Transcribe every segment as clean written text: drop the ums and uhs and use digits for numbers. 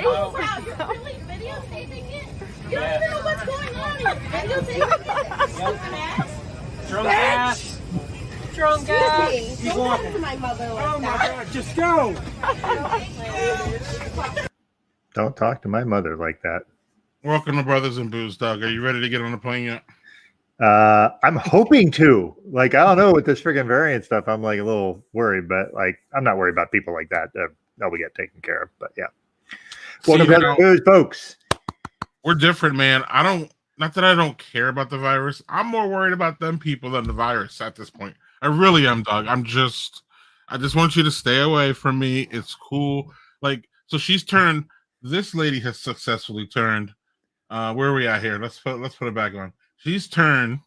Right? Oh, wow, you're really videotaping it? You don't even know what's going on. You're videotaping it? Stupid ass. Drunk ass. Drunk ass. Don't talk to my mother like Oh my that. God, just go. Don't talk to my mother like that. Welcome to Brothers and Booze, Doug. Are you ready to get on the plane yet? I'm hoping to. Like, I don't know with this freaking variant stuff. I'm like a little worried, but like, I'm not worried about people like that. They'll get taken care of. But yeah. Welcome to Brothers and Booze, folks. We're different, man. Not that I don't care about the virus. I'm more worried about them people than the virus at this point. I really am, Doug. I just want you to stay away from me. It's cool. Like, so this lady has successfully turned. Where are we at here? Let's put it back on. She's turned.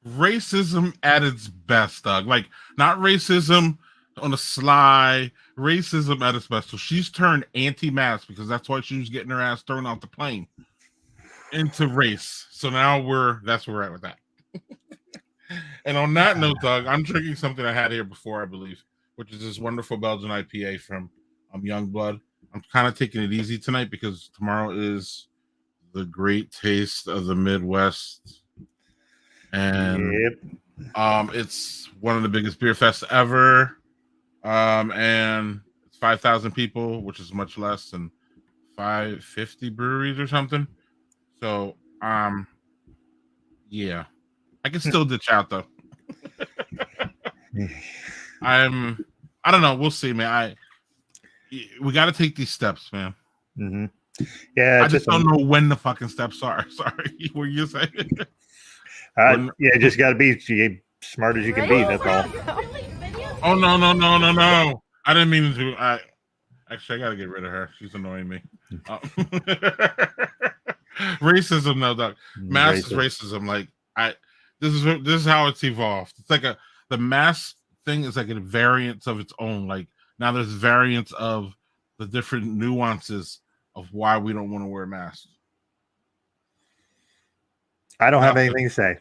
Racism at its best, Doug. Like, not racism on the sly, racism at its best. So she's turned anti-mask because that's why she was getting her ass thrown off the plane into race. So now that's where we're at with that. And on that note, Doug, I'm drinking something I had here before, I believe, which is this wonderful Belgian IPA from Youngblood. I'm kind of taking it easy tonight because tomorrow is the great taste of the Midwest. And it's one of the biggest beer fests ever. And it's 5,000 people, which is much less than 550 breweries or something. So, yeah. I can still ditch out though. I don't know. We'll see, man. We got to take these steps, man. Mm-hmm. Yeah, I just don't know when the fucking steps are. Sorry, what you saying? Yeah, just got to be smart as you can be. That's all. Oh no! I didn't mean to. Actually, I got to get rid of her. She's annoying me. Racism, no, Doug. Mass is racism. Like this is how it's evolved. It's like the mask thing is like a variant of its own. Like now there's variants of the different nuances of why we don't want to wear masks. I don't have anything to say.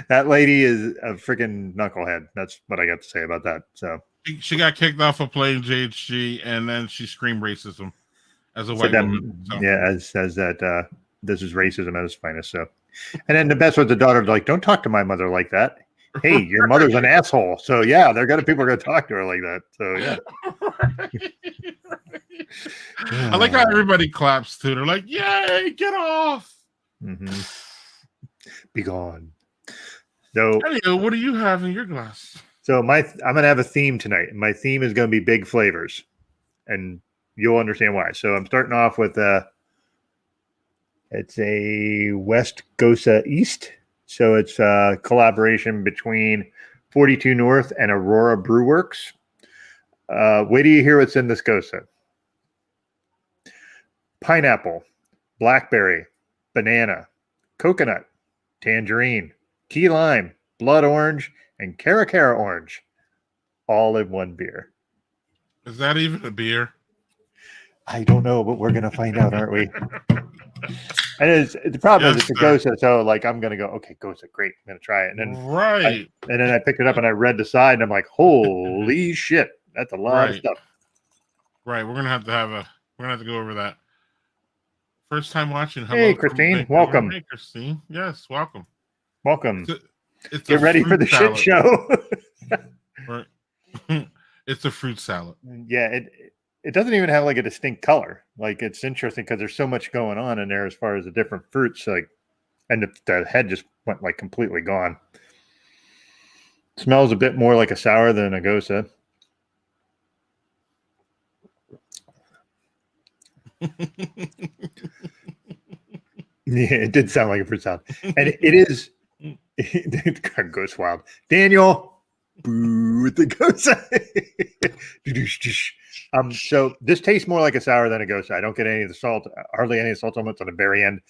That lady is a freaking knucklehead. That's what I got to say about that. So she got kicked off a plane, JHG, and then she screamed racism as a white woman. So. Yeah, says that this is racism at its finest. So. And then the best was the daughter, like, don't talk to my mother like that. Hey, your mother's an asshole. So yeah, people are gonna talk to her like that. So yeah. I like how everybody claps too. They're like, "Yay, get off!" Mm-hmm. Be gone. So, anyway, what do you have in your glass? So I'm gonna have a theme tonight. My theme is gonna be big flavors, and you'll understand why. So I'm starting off with it's a West Gosa East. So it's a collaboration between 42 North and Aurora Brew Works. Wait till you hear what's in this Gosa. Pineapple, blackberry, banana, coconut, tangerine, key lime, blood orange, and Caracara orange. All in one beer. Is that even a beer? I don't know, but we're going to find out, aren't we? And the problem is it's a Gosa, so like I'm gonna go, okay, Gosa, great, I'm gonna try it. And then I picked it up and I read the side and I'm like, holy shit, that's a lot of stuff. Right, we're gonna have to go over that. First time watching. Hello, hey, Christine, welcome. Hey, Christine, yes, welcome. Welcome. Get ready for the shit show. Right. It's a fruit salad. Yeah, it doesn't even have like a distinct color. Like it's interesting because there's so much going on in there as far as the different fruits. Like, and the head just went like completely gone. Smells a bit more like a sour than a Gosa. Yeah, it did sound like a fruit salad, and it is. God goes wild. Daniel. Boo with the Gosa. So this tastes more like a sour than a Gosa. I don't get any of the salt, hardly any of the salt elements on the very end.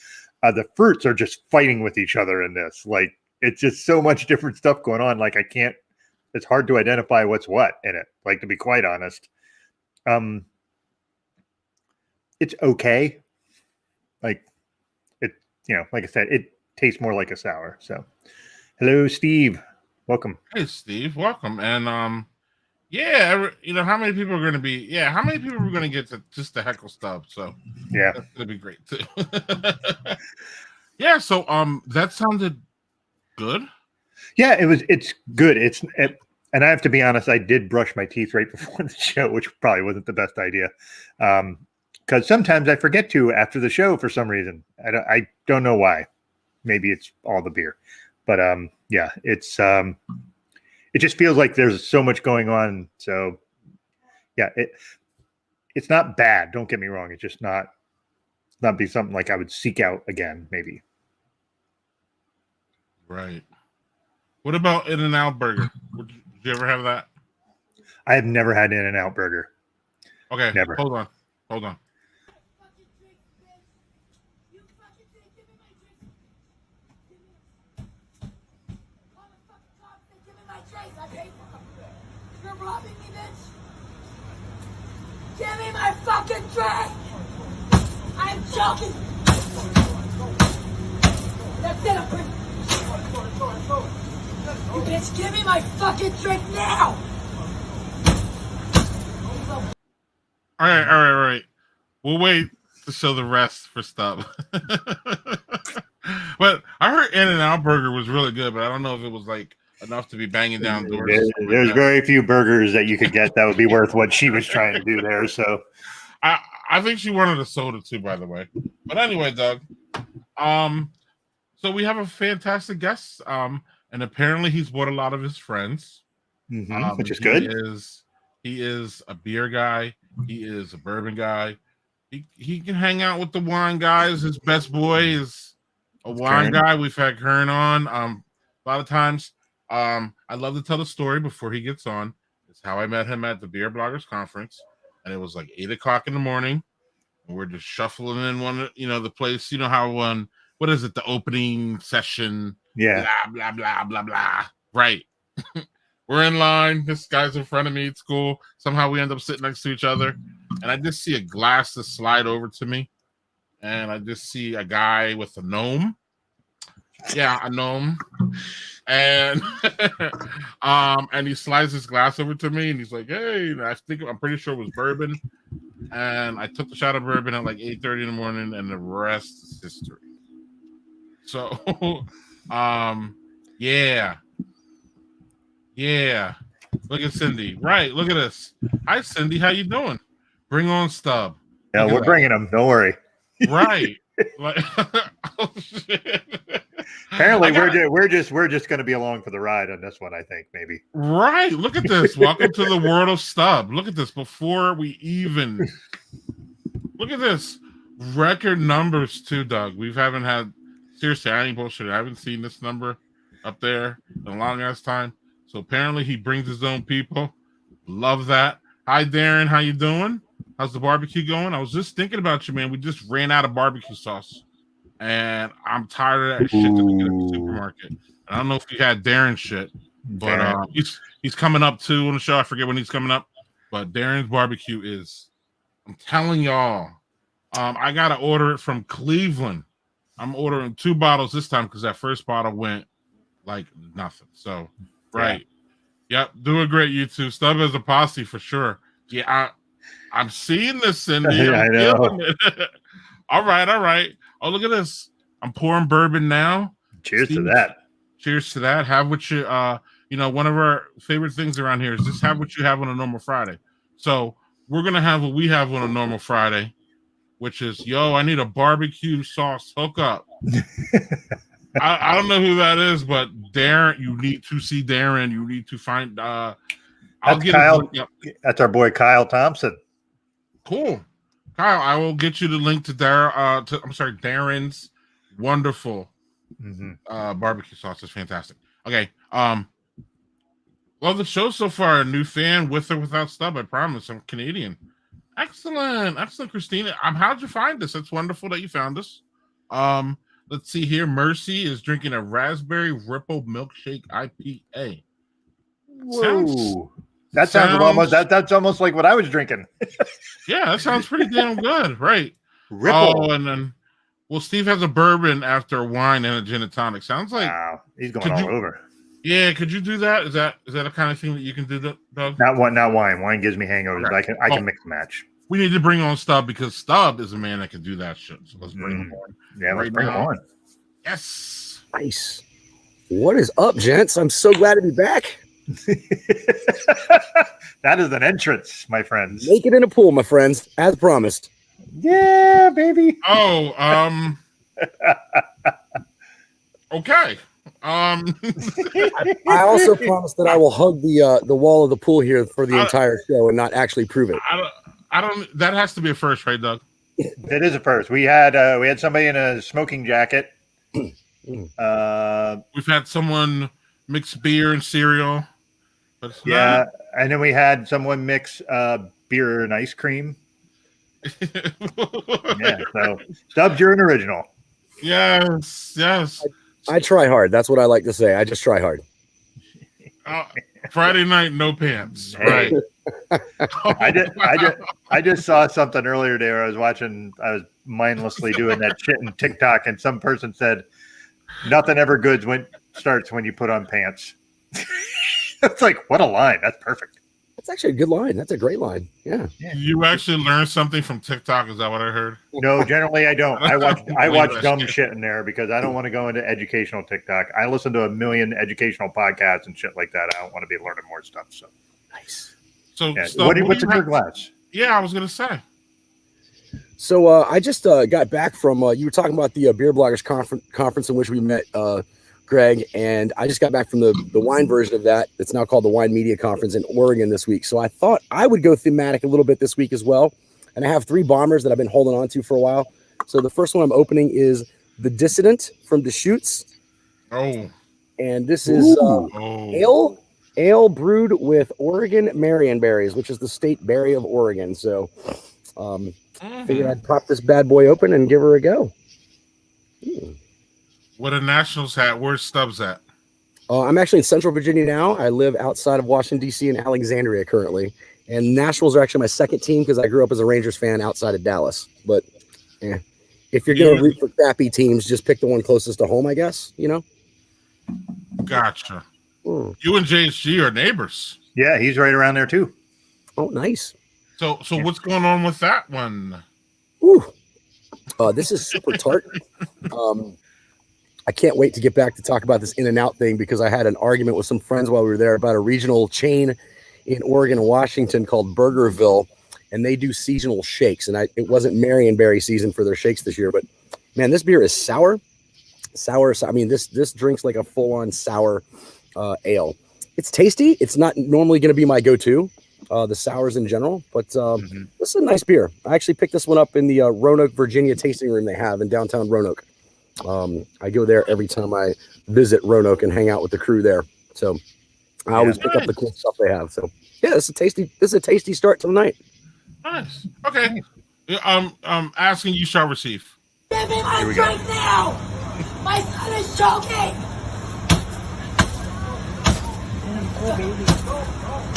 The fruits are just fighting with each other in this. Like it's just so much different stuff going on. Like it's hard to identify what's what in it. Like to be quite honest, it's okay. Like it, like I said, tastes more like a sour. So, hello, Steve. Welcome. Hey, Steve. Welcome. And yeah, how many people are going to be? Yeah, how many people are going to get to just the heckle Stubbs? So Yeah, that's going to be great too. Yeah. So that sounded good. yeah. It's good. And I have to be honest. I did brush my teeth right before the show, which probably wasn't the best idea. Because sometimes I forget to after the show for some reason. I don't know why. Maybe it's all the beer, but yeah, it just feels like there's so much going on. So yeah, it's not bad. Don't get me wrong. It's just not be something like I would seek out again. Maybe. Right. What about In-N-Out Burger? Did you ever have that? I have never had In-N-Out Burger. Okay, Never. Hold on. You're robbing me, bitch! Give me my fucking drink! I'm joking! That's it, I'm pretty... You bitch, give me my fucking drink now! All right. We'll wait to show the rest for Stubb. But I heard In-N-Out Burger was really good, but I don't know if it was like enough to be banging down doors. There's very few burgers that you could get that would be worth what she was trying to do there. So I think she wanted a soda too, by the way. But anyway, Doug. So we have a fantastic guest. And apparently he's brought a lot of his friends. Which is good. He is a beer guy. He is a bourbon guy. He can hang out with the wine guys. His best boy is a wine guy. We've had Kern on a lot of times. I love to tell the story before he gets on. It's how I met him at the Beer Bloggers Conference, and it was like 8:00 in the morning, and we're just shuffling in the place. You know how what is it? The opening session. Yeah. Blah blah blah blah blah. Right. We're in line. This guy's in front of me. It's cool. Somehow we end up sitting next to each other, and I just see a glass that slide over to me, and I just see a guy with a gnome. Yeah, a gnome. And and he slides his glass over to me, and he's like, "Hey," and I'm pretty sure it was bourbon. And I took the shot of bourbon at like 8:30 in the morning, and the rest is history. So, yeah. Look at Cindy. Right. Look at this. Hi, Cindy. How you doing? Bring on Stubb. Yeah, we're bringing him. Don't worry. Right. Like, oh shit. Apparently, we're just going to be along for the ride on this one. I think maybe. Right. Look at this. Welcome to the world of Stubb. Look at this. Before we even look at this record numbers too, Doug. We haven't had. Seriously, I ain't bullshit. I haven't seen this number up there in a long ass time. So apparently he brings his own people. Love that. Hi, Darren. How you doing? How's the barbecue going? I was just thinking about you, man. We just ran out of barbecue sauce. And I'm tired of that shit that we get at the supermarket. And I don't know if you had Darren shit, but he's coming up too on the show. I forget when he's coming up. But Darren's barbecue is, I'm telling y'all, I got to order it from Cleveland. I'm ordering 2 bottles this time because that first bottle went like nothing. So, right. Yeah. Yep. Doing great, you two. Stubb as a posse for sure. Yeah. I'm seeing this, Cindy. I know. All right. Oh, look at this. I'm pouring bourbon now. Cheers to that. Cheers to that. Have what you, one of our favorite things around here is just have what you have on a normal Friday. So we're going to have what we have on a normal Friday, which is, I need a barbecue sauce hookup. I don't know who that is, but Darren, you need to see Darren. You need to find. I'll get Kyle. That's our boy Kyle Thompson. Cool, Kyle. I will get you the link to Darren's wonderful barbecue sauce. It's fantastic. Okay. Love the show so far. A new fan with or without Stubb. I promise. I'm Canadian. Excellent, Christina. How'd you find this? It's wonderful that you found us. Let's see here. Mercy is drinking a raspberry ripple milkshake IPA. Whoa, that sounds that's almost like what I was drinking. Yeah, that sounds pretty damn good, right? Ripple. Oh, and then Well, Steve has a bourbon after a wine and a gin and tonic. Sounds like Wow, he's going all over. Yeah, could you do that? Is that a kind of thing that you can do, Doug? Not wine. Wine gives me hangovers. Okay. I can mix and match. We need to bring on Stubb because Stubb is a man that can do that shit. So let's bring him on. Yeah, let's bring him on. Yes. Nice. What is up, gents? I'm so glad to be back. That is an entrance, my friends. Make it in a pool, my friends, as promised. Yeah, baby. Oh, okay. I also promise that I will hug the wall of the pool here for the entire show and not actually prove it. I don't. That has to be a first, right, Doug? It is a first. We had somebody in a smoking jacket. We've had someone mix beer and cereal. But and then we had someone mix beer and ice cream. Yeah, so Stubbs, you're an original. Yes. I try hard. That's what I like to say. I just try hard. Friday night, no pants. Right. I just saw something earlier there. I was mindlessly doing that shit in TikTok, and some person said, "Nothing ever good starts when you put on pants." It's like, what a line. That's perfect. That's actually a good line. That's a great line. Yeah. You actually learned something from TikTok. Is that what I heard? No, generally I don't. I watch dumb shit in there because I don't want to go into educational TikTok. I listen to a million educational podcasts and shit like that. I don't want to be learning more stuff. So nice. So, yeah. What's in your glass? Yeah, I was gonna say. So I just got back from you were talking about the beer bloggers conference in which we met Greg, and I just got back from the wine version of that. It's now called the Wine Media Conference in Oregon this week. So I thought I would go thematic a little bit this week as well. And I have 3 bombers that I've been holding on to for a while. So the first one I'm opening is the Dissident from Deschutes. Oh. And this is ale brewed with Oregon Marionberries, which is the state berry of Oregon. So figured I'd pop this bad boy open and give her a go. What a Nationals hat. Where's Stubbs at? I'm actually in Central Virginia now. I live outside of Washington, D.C. in Alexandria currently. And Nationals are actually my second team because I grew up as a Rangers fan outside of Dallas. But if you're going to root for crappy teams, just pick the one closest to home, I guess, you know? Gotcha. You and JSG are neighbors. Yeah, he's right around there too. Oh, nice. So what's going on with that one? This is super tart. I can't wait to get back to talk about this In-N-Out thing because I had an argument with some friends while we were there about a regional chain in Oregon and Washington called Burgerville, and they do seasonal shakes. And it wasn't Marionberry season for their shakes this year, but man, this beer is sour. I mean, this drinks like a full-on sour ale. It's tasty. It's not normally going to be my go-to, the sours in general, but this is a nice beer. I actually picked this one up in the Roanoke, Virginia tasting room they have in downtown Roanoke. I go there every time I visit Roanoke and hang out with the crew there. So I always pick up the cool stuff they have. So yeah, this is a tasty start to the night. Nice. Okay. I'm asking you shall receive. Give me my drink now! My son is choking!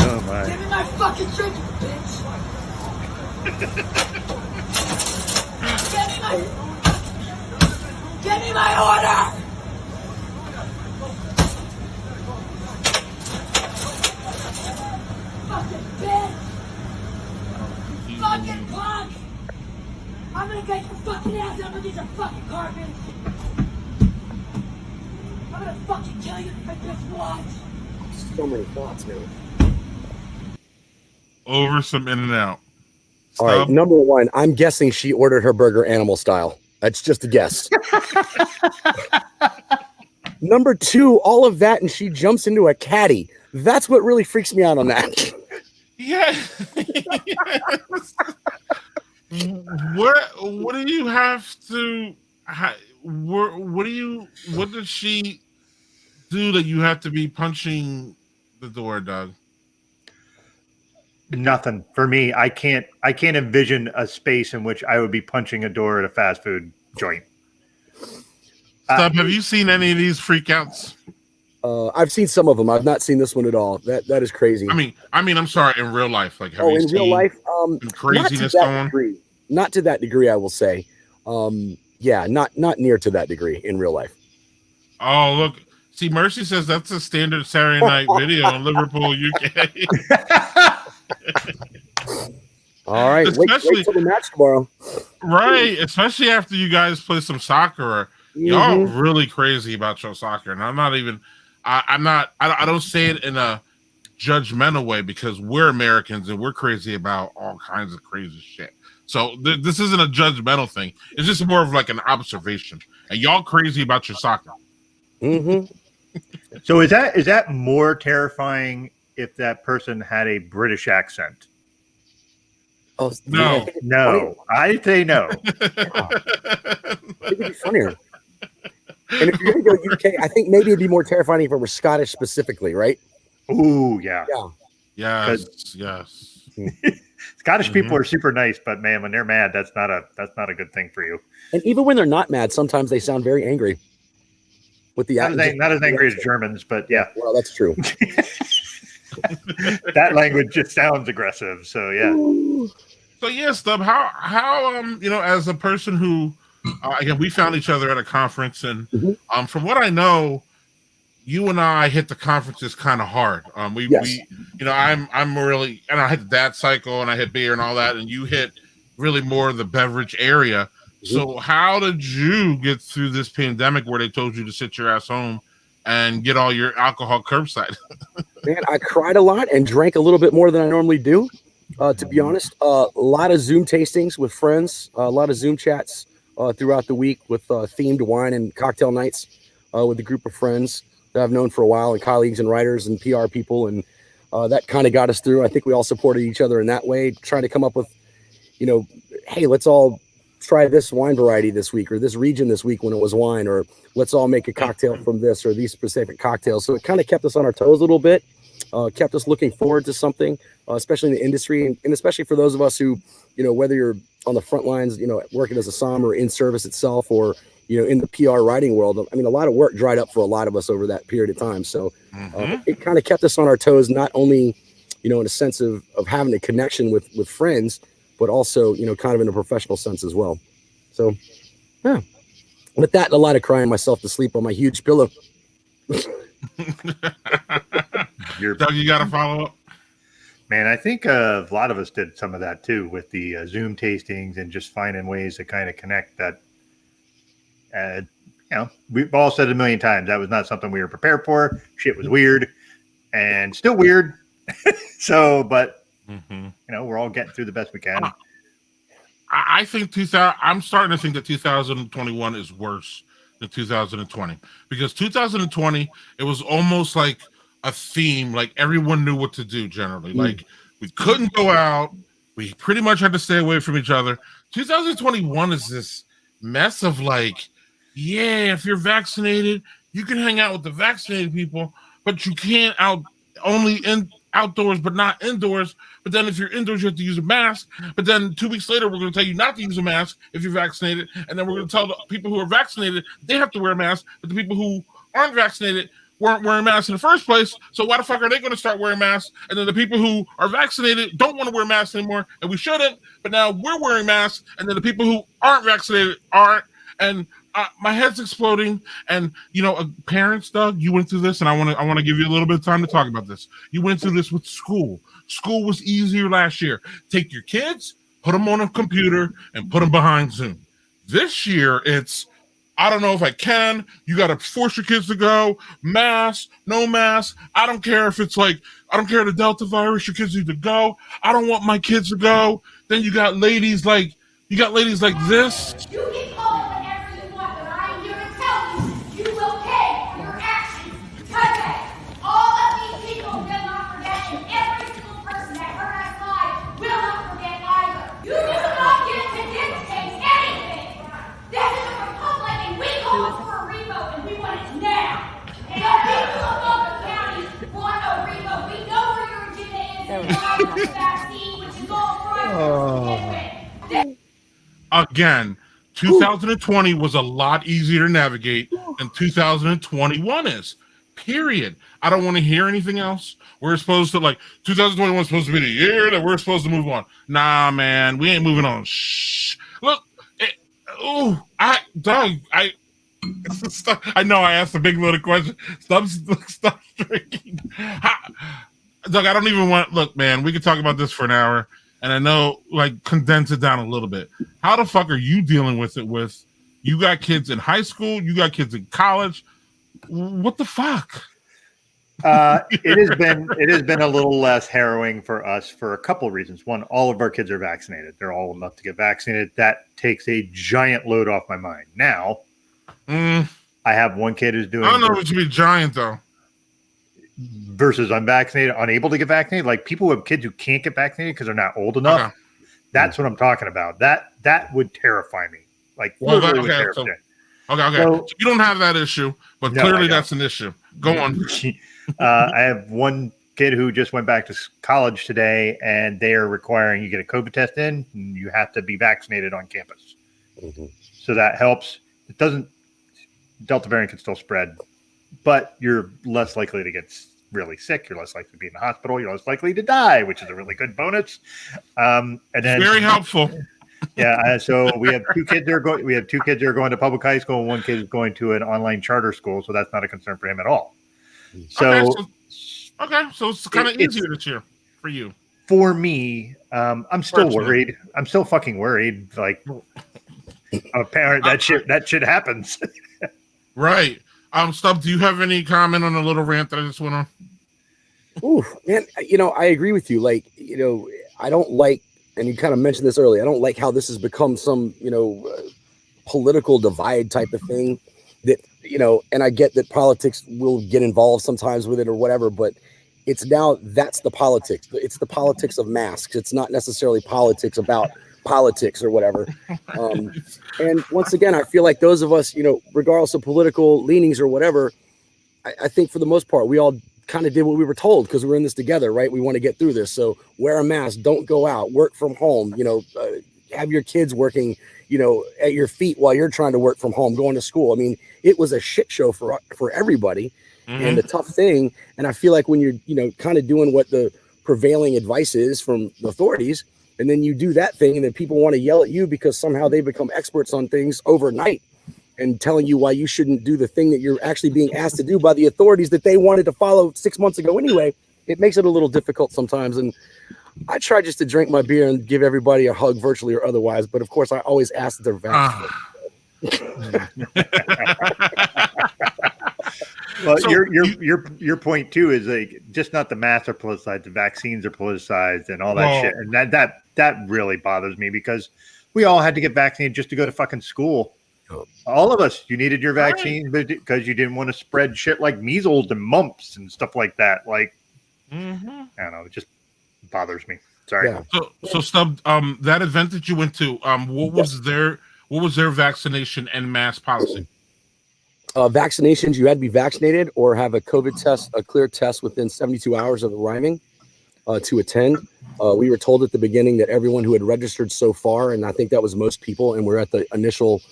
Oh my. Give me my fucking drink, bitch! Give me my order! Fucking bitch! Fucking punk! I'm gonna get your fucking ass. I'm gonna get your fucking garbage. I'm gonna fucking kill you if just watch. So many thoughts, man. Over some In-N-Out. All right, number 1, I'm guessing she ordered her burger animal style. That's just a guess. Number 2, all of that, and she jumps into a caddy. That's what really freaks me out on that. Yeah. What do you have to? What does she do that you have to be punching the door, Doug? Nothing for me. I can't envision a space in which I would be punching a door at a fast food joint. Stub, have you seen any of these freakouts? I've seen some of them. I've not seen this one at all. That is crazy. I mean, I'm sorry. In real life, like, have you in seen real life, craziness going? not to that degree, I will say. yeah, not near to that degree in real life. Oh, look. See, Mercy says that's a standard Saturday night video in Liverpool, UK. All right, wait till the match tomorrow. Right, especially after you guys play some soccer. Y'all really crazy about your soccer, and I'm not even. I don't say it in a judgmental way because we're Americans and we're crazy about all kinds of crazy shit. So this isn't a judgmental thing. It's just more of like an observation. And y'all crazy about your soccer. So is that more terrifying if that person had a British accent? Oh No, no, I say no. I think it'd be funnier. And if you're gonna go UK, I think maybe it'd be more terrifying if it were Scottish specifically, right? Ooh, yeah. Yes. Scottish people are super nice, but man, when they're mad, that's not a good thing for you. And even when they're not mad, sometimes they sound very angry. With the not as angry as Germans, but yeah. Well, that's true. That language just sounds aggressive. So yeah. So yeah, Stubb, how as a person who again, we found each other at a conference, and from what I know, you and I hit the conferences kind of hard. I'm really, and I hit the dad cycle, and I hit beer and all that, and you hit really more of the beverage area. So how did you get through this pandemic where they told you to sit your ass home and get all your alcohol curbside? Man, I cried a lot and drank a little bit more than I normally do. To be honest, a lot of Zoom tastings with friends, a lot of Zoom chats throughout the week with themed wine and cocktail nights with a group of friends that I've known for a while, and colleagues and writers and PR people. And that kind of got us through. I think we all supported each other in that way, trying to come up with, hey, let's all try this wine variety this week or this region this week when it was wine, or let's all make a cocktail from this or these specific cocktails. So it kind of kept us on our toes a little bit, kept us looking forward to something, especially in the industry. And especially for those of us who, whether you're on the front lines, working as a som or in service itself, or, in the PR writing world. I mean, a lot of work dried up for a lot of us over that period of time. So it kind of kept us on our toes, not only, in a sense of having a connection with friends, but also, kind of in a professional sense as well. So, yeah. With that, a lot of crying myself to sleep on my huge pillow. Doug, you got to follow up? Man, I think a lot of us did some of that too with the Zoom tastings and just finding ways to kind of connect that. We've all said it a million times. That was not something we were prepared for. Shit was weird and still weird. So, but we're all getting through the best we can. I think I'm starting to think that 2021 is worse than 2020, because 2020 it was almost like a theme, like everyone knew what to do generally. Like we couldn't go out, we pretty much had to stay away from each other. 2021 is this mess of like, yeah, if you're vaccinated, you can hang out with the vaccinated people, but you can't outdoors, but not indoors. But then if you're indoors, you have to use a mask. But then 2 weeks later, we're going to tell you not to use a mask if you're vaccinated. And then we're going to tell the people who are vaccinated they have to wear a mask. But the people who aren't vaccinated weren't wearing masks in the first place. So why the fuck are they going to start wearing masks? And then the people who are vaccinated don't want to wear masks anymore, and we shouldn't. But now we're wearing masks, and then the people who aren't vaccinated aren't. And my head's exploding. And parents, Doug, you went through this, and I want to give you a little bit of time to talk about this. You went through this with school. School was easier last year. Take your kids, put them on a computer, and put them behind Zoom. This year, it's I don't know if I can. You got to force your kids to go. Mask, no mask. I don't care if it's like, I don't care the Delta virus. Your kids need to go. I don't want my kids to go. Then you got ladies like this. You can call it whatever you want, but I am here to tell you, you will pay for your actions. Today, all of these people will not forget, and every single person that heard us live will not forget either. You do not get to dictate anything. This is a republic, and we called for a revote, and we want it now. And the people of Baldwin County want a revote. We know where your agenda is, and why the vaccine, which is all fraudulent. Again, 2020 was a lot easier to navigate than 2021 is. Period. I don't want to hear anything else. We're supposed to 2021 is supposed to be the year that we're supposed to move on. Nah, man, we ain't moving on. Shh. Look, Doug, I know I asked a big loaded question. Stubbs drinking. Doug, I don't even want. Look, man, we could talk about this for an hour, and I know, like, condense it down a little bit. How the fuck are you dealing with it? With you got kids in high school, you got kids in college. What the fuck? It has been a little less harrowing for us for a couple of reasons. One, all of our kids are vaccinated. They're all enough to get vaccinated. That takes a giant load off my mind. Now, I have one kid who's doing. I don't know what you mean giant though. Versus unvaccinated, unable to get vaccinated. Like people who have kids who can't get vaccinated because they're not old enough. Okay. That's what I'm talking about. That would terrify me. Like literally would terrify me. Okay. So you don't have that issue, but clearly that's an issue. Go on. I have one kid who just went back to college today, and they are requiring you get a COVID test in, and you have to be vaccinated on campus. Mm-hmm. So that helps. It doesn't. Delta variant can still spread, but you're less likely to get really sick. You're less likely to be in the hospital. You're less likely to die, which is a really good bonus. And then very helpful. Yeah, so we have two kids that are going. We have two kids that are going to public high school, and one kid is going to an online charter school. So that's not a concern for him at all. So it's kind of easier this year for you. For me, I'm still worried. I'm still fucking worried. Like a parent, that shit happens. Right. Stubbs, do you have any comment on the little rant that I just went on? Ooh, man, I agree with you. Like, I don't like, and you kind of mentioned this earlier, I don't like how this has become some, political divide type of thing that, and I get that politics will get involved sometimes with it or whatever, but it's now, that's the politics. It's the politics of masks. It's not necessarily politics about politics or whatever. And once again, I feel like those of us, regardless of political leanings or whatever, I think for the most part, we all kind of did what we were told because we're in this together, right? We want to get through this. So wear a mask, don't go out, work from home, have your kids working, at your feet while you're trying to work from home, going to school. I mean, it was a shit show for everybody and a tough thing. And I feel like when you're, kind of doing what the prevailing advice is from the authorities, and then you do that thing and then people want to yell at you because somehow they become experts on things overnight and telling you why you shouldn't do the thing that you're actually being asked to do by the authorities that they wanted to follow 6 months ago anyway. It makes it a little difficult sometimes. And I try just to drink my beer and give everybody a hug virtually or otherwise. But of course, I always ask that they're vaccinated. Well, so your point too is like just not the masks are politicized, the vaccines are politicized, and all that shit, and that really bothers me because we all had to get vaccinated just to go to fucking school. All of us, you needed your vaccine because you didn't want to spread shit like measles and mumps and stuff like that. Like, I don't know, it just bothers me. Sorry. Yeah. So Stubbs, that event that you went to, what was their vaccination and mask policy? Vaccinations, you had to be vaccinated or have a COVID test, a clear test within 72 hours of arriving to attend. We were told at the beginning that everyone who had registered so far, and I think that was most people, and we're at the initial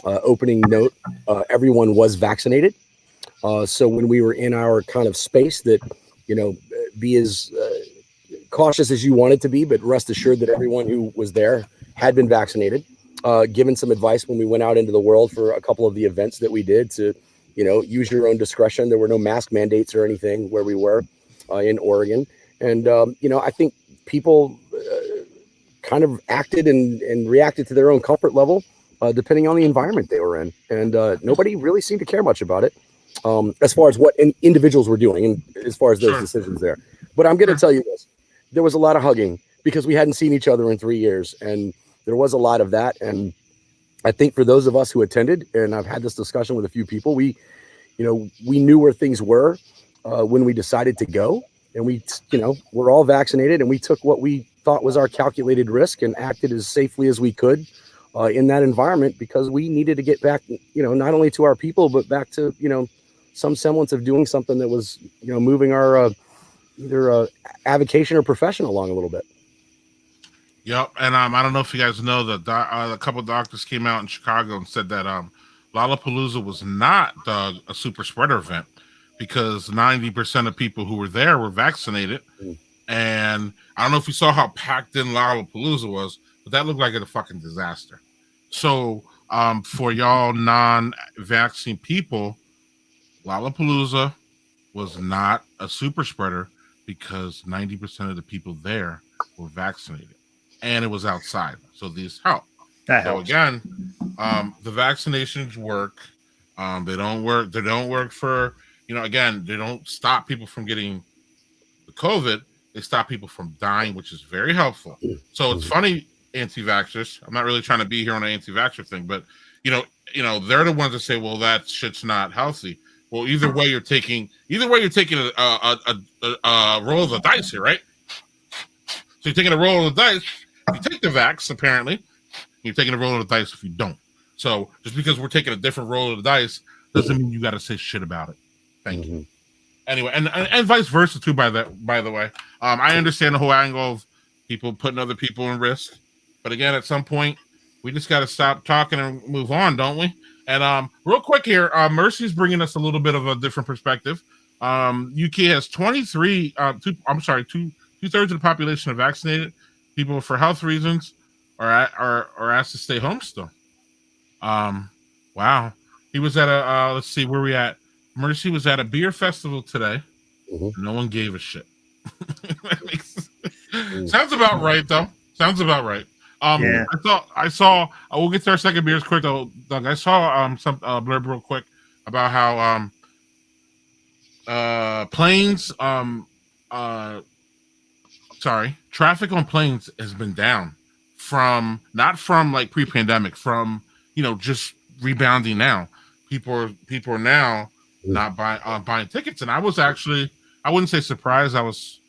opening note, everyone was vaccinated. So when we were in our kind of space that, be as cautious as you wanted to be, but rest assured that everyone who was there had been vaccinated. Given some advice when we went out into the world for a couple of the events that we did to, use your own discretion. There were no mask mandates or anything where we were in Oregon. And, I think people kind of acted and reacted to their own comfort level, depending on the environment they were in. And nobody really seemed to care much about it as far as what individuals were doing and as far as those decisions there. But I'm going to tell you this. There was a lot of hugging because we hadn't seen each other in 3 years. And there was a lot of that. And I think for those of us who attended, and I've had this discussion with a few people, we knew where things were when we decided to go. And we're all vaccinated and we took what we thought was our calculated risk and acted as safely as we could in that environment because we needed to get back, not only to our people, but back to, some semblance of doing something that was, moving our either avocation or profession along a little bit. Yep, and I don't know if you guys know that a couple of doctors came out in Chicago and said that Lollapalooza was not a super spreader event because 90% of people who were there were vaccinated. And I don't know if you saw how packed in Lollapalooza was, but that looked like a fucking disaster. So For y'all non-vaccine people, Lollapalooza was not a super spreader because 90% of the people there were vaccinated, and it was outside, so these help. That So helps. again, the vaccinations work. They don't work. They don't work for, again, they don't stop people from getting the COVID. They stop people from dying, which is very helpful. So it's funny, anti-vaxxers. I'm not really trying to be here on an anti-vaxxer thing, but they're the ones that say, well, that shit's not healthy. Well, either way you're taking a roll of the dice here, right? So you're taking a roll of the dice. You take the vax, apparently. You're taking a roll of the dice if you don't. So just because we're taking a different roll of the dice doesn't mean you got to say shit about it. Thank you. Anyway, and vice versa too. By the way, I understand the whole angle of people putting other people in risk, but again, at some point, we just got to stop talking and move on, don't we? And real quick here, Mercy's bringing us a little bit of a different perspective. UK has 2/3 of the population are vaccinated. People for health reasons are asked to stay home still. Wow. He was at a let's see where we at. Mercy was at a beer festival today. No one gave a shit. Sounds about right, though. Sounds about right. Yeah. I saw. We'll get to our second beers quick, though, Doug. I saw some blurb real quick about how traffic on planes has been down not from like pre-pandemic, from just rebounding now. People are now not buying tickets, and I was actually, I wouldn't say surprised. I was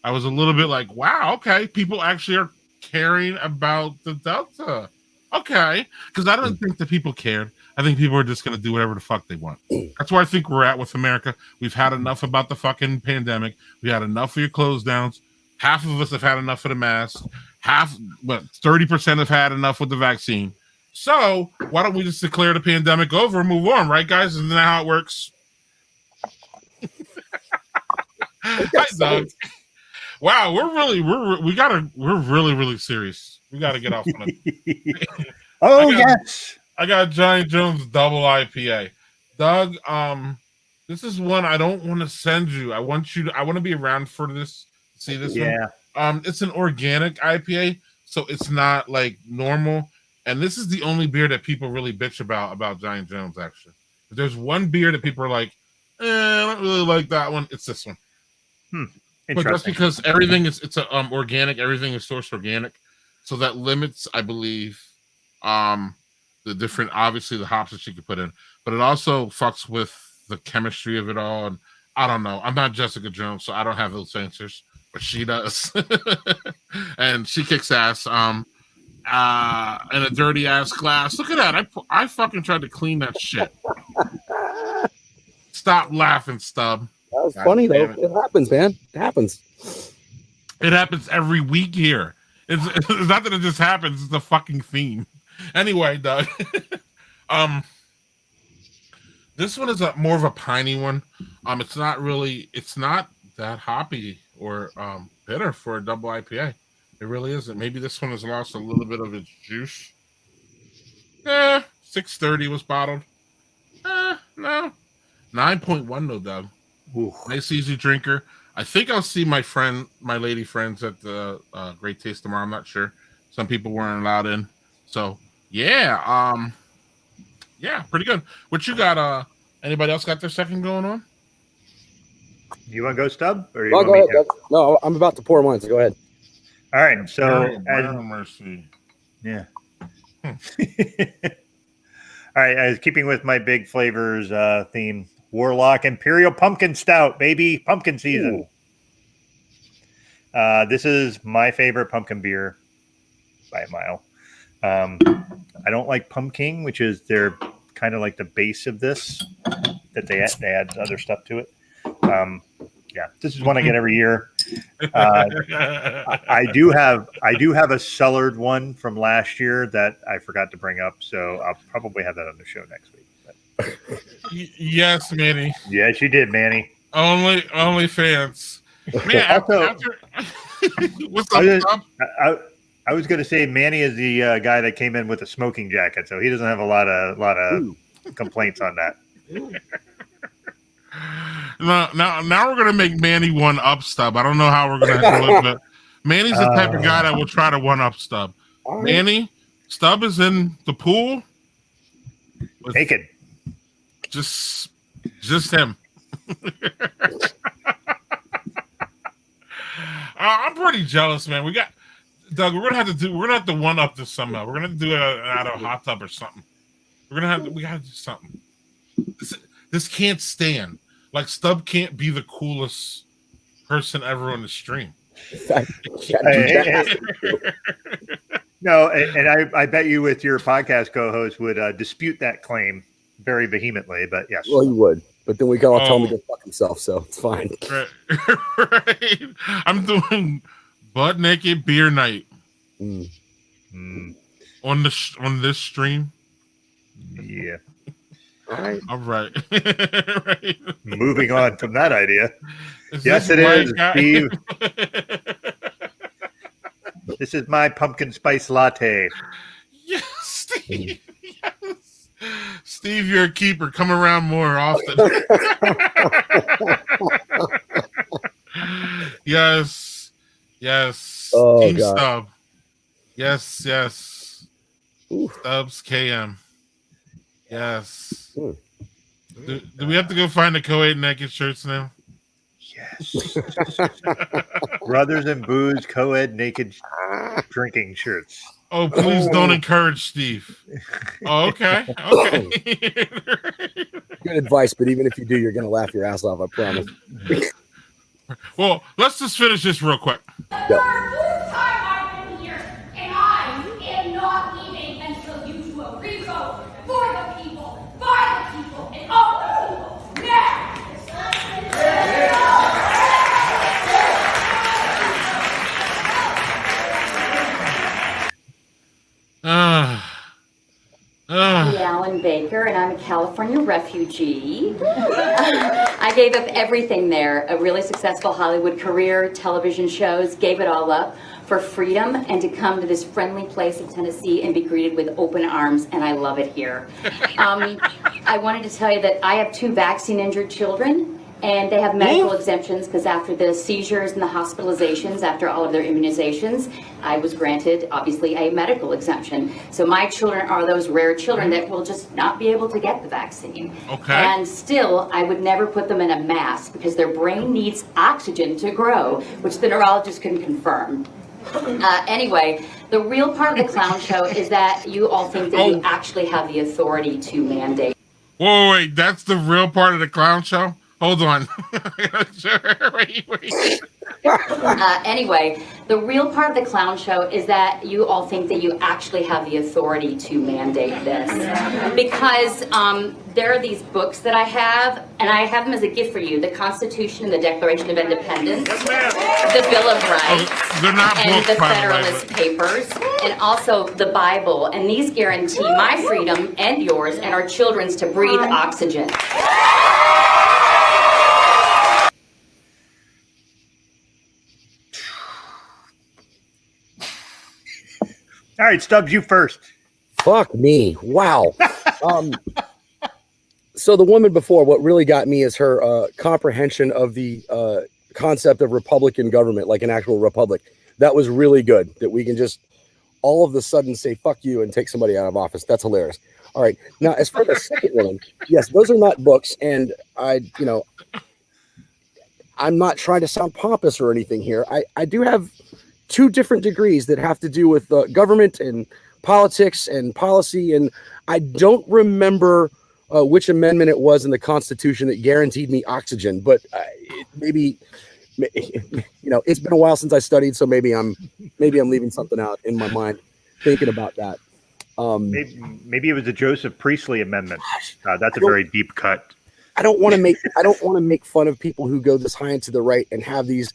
a little bit like, wow, okay, people actually are caring about the Delta. Okay, because I don't think that people cared. I think people are just going to do whatever the fuck they want. That's where I think we're at with America. We've had enough about the fucking pandemic. We had enough of your close downs. Half of us have had enough of the mask. 30% have had enough with the vaccine. So why don't we just declare the pandemic over and move on, right, guys? Isn't that how it works? Hi, Doug. Wow, we're really serious. We gotta get off on it. Yes. I got Giant Jones double IPA. Doug, this is one I don't want to send you. I want to be around for this. See this one? It's an organic IPA, so it's not like normal. And this is the only beer that people really bitch about Giant Jones, actually. If there's one beer that people are like, I don't really like that one, it's this one. But that's because everything is organic, everything is sourced organic. So that limits, I believe, the different, obviously the hops that you could put in. But it also fucks with the chemistry of it all. And I don't know. I'm not Jessica Jones, so I don't have those answers. But she does. And she kicks ass. In a dirty ass glass. Look at that. I fucking tried to clean that shit. Stop laughing, Stub. That was funny though. It happens, man. It happens. It happens every week here. It's not that it just happens, it's a fucking theme. Anyway, Doug. This one is more of a piney one. It's not that hoppy or bitter for a double IPA. It really isn't. Maybe this one has lost a little bit of its juice. 630 was bottled. No. 9.1 though, Doug. Ooh. Nice easy drinker. I think I'll see my lady friends at the Great Taste tomorrow. I'm not sure. Some people weren't allowed in. So yeah, pretty good. What you got? Anybody else got their second going on? You want to go, Stub? Or Go ahead. No, I'm about to pour mine, so go ahead. All right. So, Mercy. Yeah. All right. As keeping with my big flavors theme, Warlock Imperial Pumpkin Stout, baby, pumpkin season. This is my favorite pumpkin beer by a mile. I don't like pumpkin, which is their kind of like the base of this. That they add other stuff to it. Yeah, this is one I get every year. I do have a cellared one from last year that I forgot to bring up, so I'll probably have that on the show next week. Yes, Manny. Yes, you did, Manny. Only fans. Man, Also, what's up? I was going to say Manny is the guy that came in with a smoking jacket, so he doesn't have a lot of complaints on that. Now we're gonna make Manny one up Stub. I don't know how we're gonna do it, but Manny's the type of guy that will try to one up Stub. Right. Manny, Stub is in the pool. Naked. Just him. I'm pretty jealous, man. We got Doug. We're gonna have to one up this somehow. We're gonna do it out of a hot tub or something. We gotta do something. This can't stand. Like Stub can't be the coolest person ever on the stream. No, and I bet you with your podcast co-host would dispute that claim very vehemently, but yes. Well, he would. But then we can all tell him to go fuck himself, so it's fine. Right. I'm doing butt naked beer night on this stream. Yeah. All right. Right. Moving on from that idea. Yes, it is, Steve. This is my pumpkin spice latte. Yes, Steve. Yes. Steve, you're a keeper. Come around more often. Yes. Oh, Team God. Stub. Yes. Ooh. Stubbs KM. Yes. Do we have to go find the co-ed naked shirts now? Yes. Brothers and Booze co-ed naked drinking shirts. Oh, please don't encourage Steve. Oh, okay. Good advice, but even if you do, you're going to laugh your ass off, I promise. Well, let's just finish this real quick. The third, fourth time I've been here, and I am not leaving until you do a revote for the people, by the people, and of the people. Now! I'm Alan Baker, and I'm a California refugee. I gave up everything there, a really successful Hollywood career, television shows, gave it all up for freedom and to come to this friendly place in Tennessee and be greeted with open arms, and I love it here. I wanted to tell you that I have 2 vaccine-injured children, and they have medical exemptions because after the seizures and the hospitalizations, after all of their immunizations, I was granted, obviously, a medical exemption. So my children are those rare children that will just not be able to get the vaccine. Okay. And still, I would never put them in a mask because their brain needs oxygen to grow, which the neurologist can confirm. Anyway, the real part of the clown show is that you all think that you actually have the authority to mandate. Whoa, wait, that's the real part of the clown show? Hold on. Wait. Anyway, the real part of the clown show is that you all think that you actually have the authority to mandate this. Because there are these books that I have, and I have them as a gift for you. The Constitution and the Declaration of Independence, the Bill of Rights, they're not and books, the by the way, Federalist Papers, and also the Bible. And these guarantee my freedom and yours and our children's to breathe oxygen. All right, Stubbs, you first. Fuck me. Wow. So the woman before, what really got me is her comprehension of the concept of Republican government, like an actual republic. That was really good, that we can just all of a sudden say, fuck you, and take somebody out of office. That's hilarious. All right. Now, as for the second one, yes, those are not books. And I'm not trying to sound pompous or anything here. I do have 2 different degrees that have to do with government and politics and policy. And I don't remember which amendment it was in the Constitution that guaranteed me oxygen, but maybe it's been a while since I studied. So maybe I'm leaving something out in my mind thinking about that. Maybe it was the Joseph Priestley Amendment. That's a very deep cut. I don't want to make fun of people who go this high into the right and have these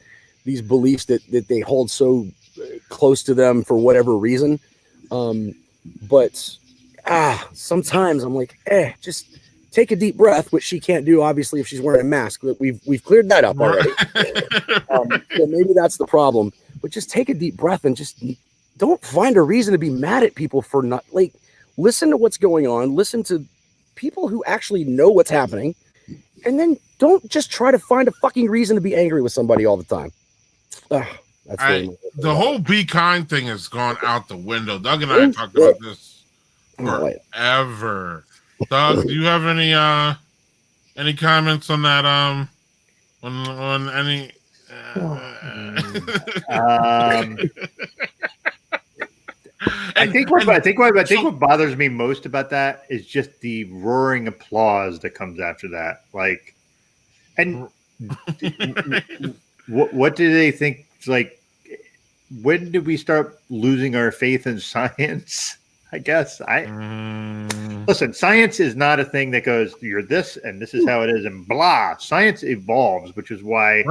beliefs that they hold so close to them for whatever reason. But sometimes I'm like, just take a deep breath, which she can't do obviously if she's wearing a mask. But we've cleared that up already. So maybe that's the problem. But just take a deep breath and just don't find a reason to be mad at people for not like listen to what's going on, listen to people who actually know what's happening, and then don't just try to find a fucking reason to be angry with somebody all the time. That's the whole be kind thing has gone out the window. Doug and I talked about this forever. Doug, do you have any comments on that? On any? I think what bothers me most about that is just the roaring applause that comes after that. Like, and what do they think? Like, when did we start losing our faith in science? I guess listen, science is not a thing that goes, you're this and this is how it is and blah. Science evolves, which is why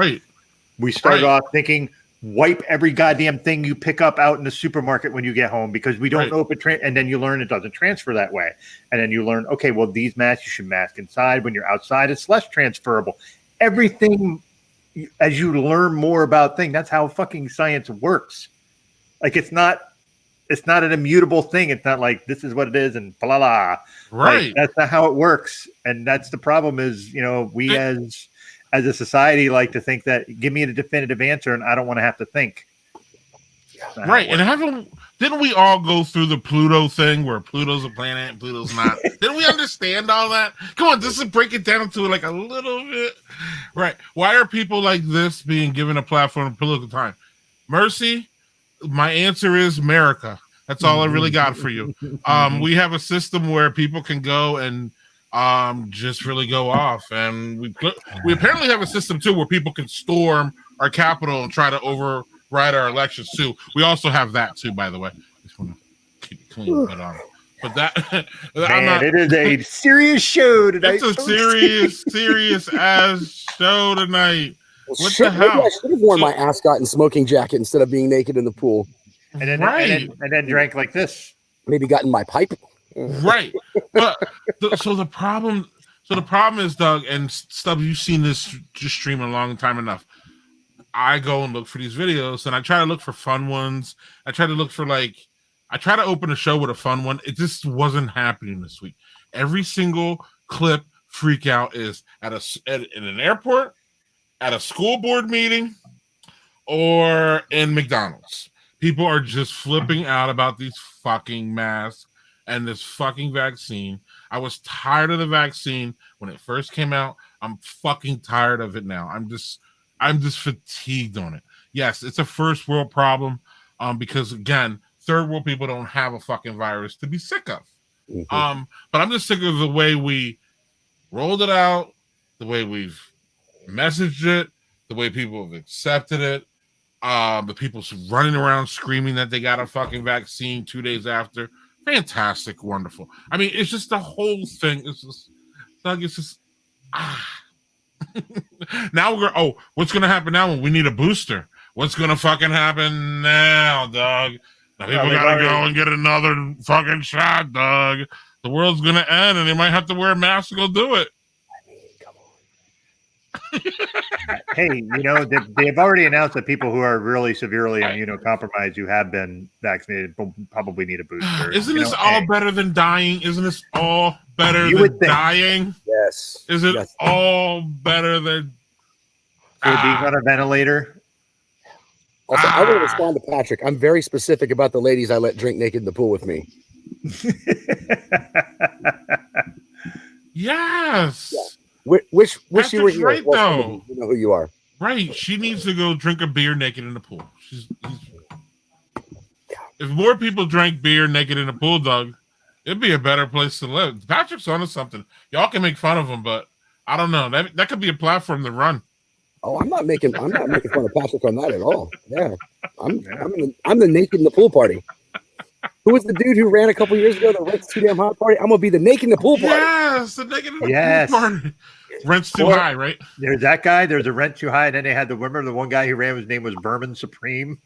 we started off thinking, wipe every goddamn thing you pick up out in the supermarket when you get home, because we don't know if it and then you learn it doesn't transfer that way. And then you learn, okay, well, these masks you should mask inside. When you're outside, it's less transferable. Everything, as you learn more about things, that's how fucking science works. Like, it's not an immutable thing. It's not like this is what it is and blah blah. Right. Like, that's not how it works. And that's the problem is, we as a society like to think that give me a definitive answer and I don't want to have to think. Right. And didn't we all go through the Pluto thing where Pluto's a planet and Pluto's not? Didn't we understand all that? Come on, this is break it down to like a little bit. Right. Why are people like this being given a platform in political time? Mercy, my answer is America. That's all I really got for you. We have a system where people can go and just really go off, and we apparently have a system too where people can storm our Capitol and try to override our elections too. We also have that too, by the way. I just want to keep it clean, but that man, it is a serious show tonight. It's a serious ass show tonight. What the hell? Maybe I should have worn my ascot and smoking jacket instead of being naked in the pool. And then drank like this. Maybe got in my pipe. Right. But so the problem is, Doug and Stubbs, you've seen this just stream a long time enough. I go and look for these videos and I try to look for fun ones. I try to open a show with a fun one. It just wasn't happening this week. Every single clip freak out is in an airport, at a school board meeting, or in McDonald's. People are just flipping out about these fucking masks and this fucking vaccine. I was tired of the vaccine when it first came out. I'm fucking tired of it now. I'm just fatigued on it. Yes, it's a first world problem, because again, third world people don't have a fucking virus to be sick of. Mm-hmm. But I'm just sick of the way we rolled it out, the way we've messaged it, the way people have accepted it. The people running around screaming that they got a fucking vaccine 2 days after. Fantastic, wonderful. I mean, it's just the whole thing. It's just, Doug, it's just, now what's going to happen now when we need a booster? What's going to fucking happen now, Doug? Now people got to go and get another fucking shot, Doug. The world's going to end and they might have to wear a mask to go do it. Hey, they've already announced that people who are really severely immunocompromised who have been vaccinated probably need a booster. Isn't this all better than dying? Isn't this all better than dying? Yes. Is it all better than being on a ventilator? Also, I want to respond to Patrick. I'm very specific about the ladies I let drink naked in the pool with me. Yes. Yeah. Wish you were here. Right, though. You know who you are. Right. She needs to go drink a beer naked in the pool. If more people drank beer naked in the pool, Doug, it'd be a better place to live. Patrick's onto something. Y'all can make fun of him, but I don't know. That could be a platform to run. Oh, I'm not making fun of Patrick on that at all. Yeah. I'm the naked in the pool party. Who was the dude who ran a couple years ago, the Rent's Too Damn Hot party? I'm gonna be the naked in the pool party. Yes, the naked in the pool party. Rent's too high, right? There's that guy. There's a rent too high, and then they had remember the one guy who ran. His name was Berman Supreme.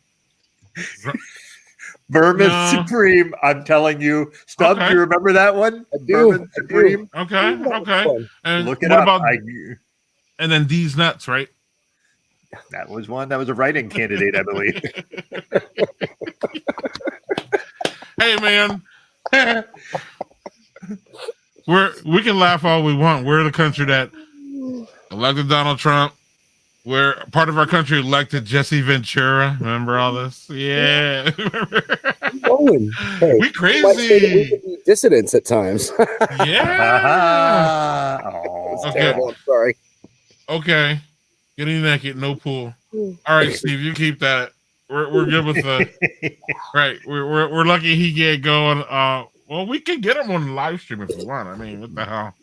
Berman Supreme. I'm telling you, Stubbs. Do you remember that one? I do. Berman Supreme. Okay. And look it up. And then D's nuts, right? That was one. That was a write-in candidate, I believe. Hey, man. We can laugh all we want. We're the country that elected Donald Trump. We're part of our country elected Jesse Ventura. Remember all this? Yeah. Hey, we crazy. We could be dissidents at times. Yeah. Oh. Okay. Terrible. I'm sorry. Okay. Getting naked, no pool. All right, Steve, you keep that. We're good with the right. We're lucky he get going. Well, we can get him on the live stream if we want. I mean, what the hell?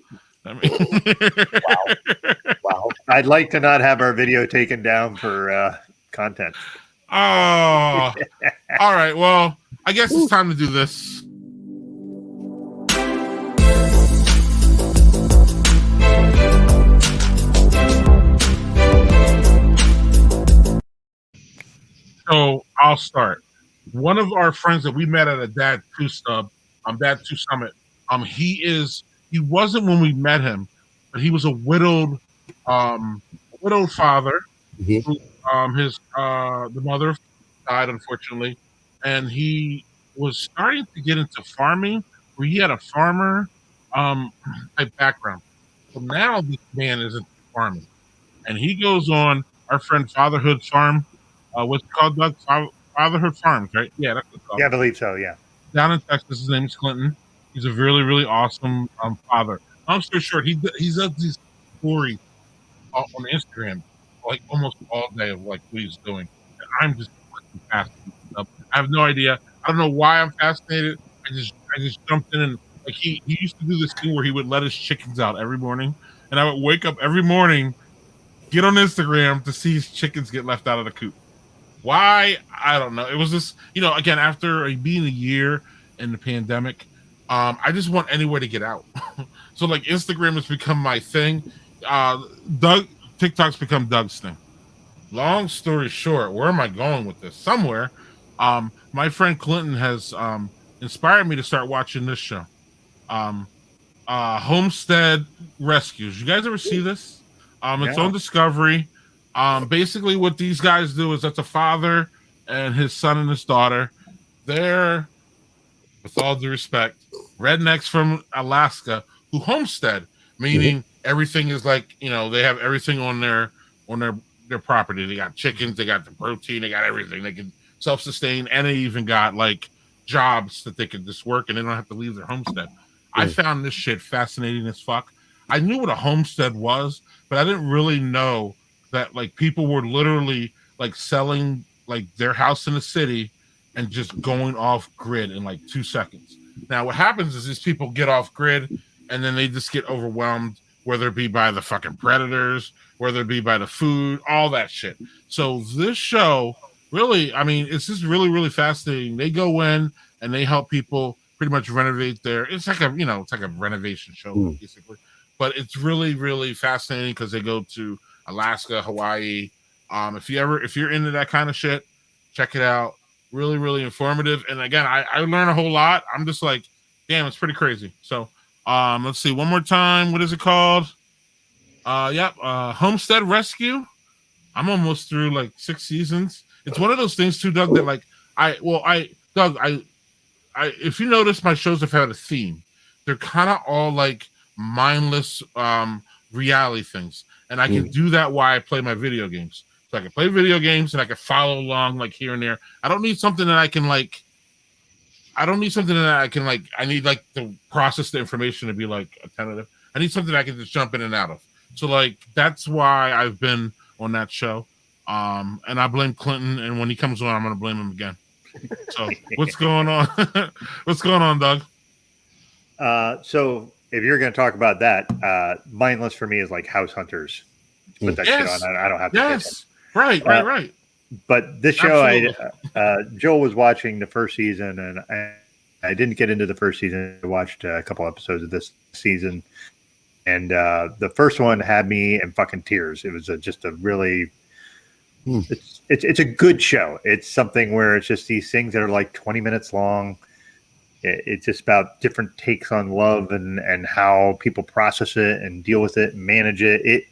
I mean, Wow. I'd like to not have our video taken down for content. Oh, all right. Well, I guess it's time to do this. So I'll start. One of our friends that we met at a Dad 2 Dad 2 Summit. He wasn't when we met him, but he was a widowed father. Mm-hmm. Who, the mother died unfortunately, and he was starting to get into farming, where he had a farmer type background. So now this man is into farming, and he goes on our friend Fatherhood Farm. What's it called, Doug? Fatherhood Farms, right? Yeah, that's what it's called. Yeah, I believe so. Yeah. Down in Texas, his name is Clinton. He's a really, really awesome father. Long story short, he does these stories on Instagram like almost all day of like what he's doing. And I'm just fucking fascinated. I have no idea. I don't know why I'm fascinated. I just jumped in and like he used to do this thing where he would let his chickens out every morning, and I would wake up every morning, get on Instagram to see his chickens get left out of the coop. Why? I don't know. It was just, again, after being a year in the pandemic, I just want anywhere to get out. So like Instagram has become my thing. TikTok's become Doug's thing. Long story short, where am I going with this? Somewhere. My friend Clinton has inspired me to start watching this show. Homestead Rescues. You guys ever see this? It's on Discovery. Basically what these guys do is that's a father and his son and his daughter. They're, with all due respect, rednecks from Alaska who homestead, meaning everything is like, they have everything on their property. They got chickens, they got the protein, they got everything. They can self-sustain, and they even got like jobs that they can just work and they don't have to leave their homestead. I found this shit fascinating as fuck. I knew what a homestead was, but I didn't really know that like people were literally like selling like their house in the city and just going off grid in like 2 seconds. Now what happens is these people get off grid and then they just get overwhelmed, whether it be by the fucking predators, whether it be by the food, all that shit. So this show really, I mean, it's just really, really fascinating. They go in and they help people pretty much renovate it's like a, it's like a renovation show basically, but it's really, really fascinating because they go to Alaska, Hawaii. If you're into that kind of shit, check it out. Really, really informative. And again, I learn a whole lot. I'm just like, damn, it's pretty crazy. So let's see one more time. What is it called? Homestead Rescue. I'm almost through like 6 seasons. It's one of those things too, Doug, that like Doug, if you notice, my shows have had a theme. They're kind of all like mindless reality things. And I can do that while I play my video games. So I can play video games and I can follow along like here and there. I don't need something that I can like. I need like to process the information to be like attentive. I need something I can just jump in and out of. So like that's why I've been on that show. And I blame Clinton. And when he comes on, I'm going to blame him again. So what's going on? What's going on, Doug? So if you're going to talk about that, mindless for me is like House Hunters. Put that shit on. I don't have to. Yes. Right. But this show, Joel was watching the first season, and I didn't get into the first season. I watched a couple episodes of this season, and the first one had me in fucking tears. It was just a really, it's a good show. It's something where it's just these things that are like 20 minutes long. It's just about different takes on love and how people process it and deal with it and manage it.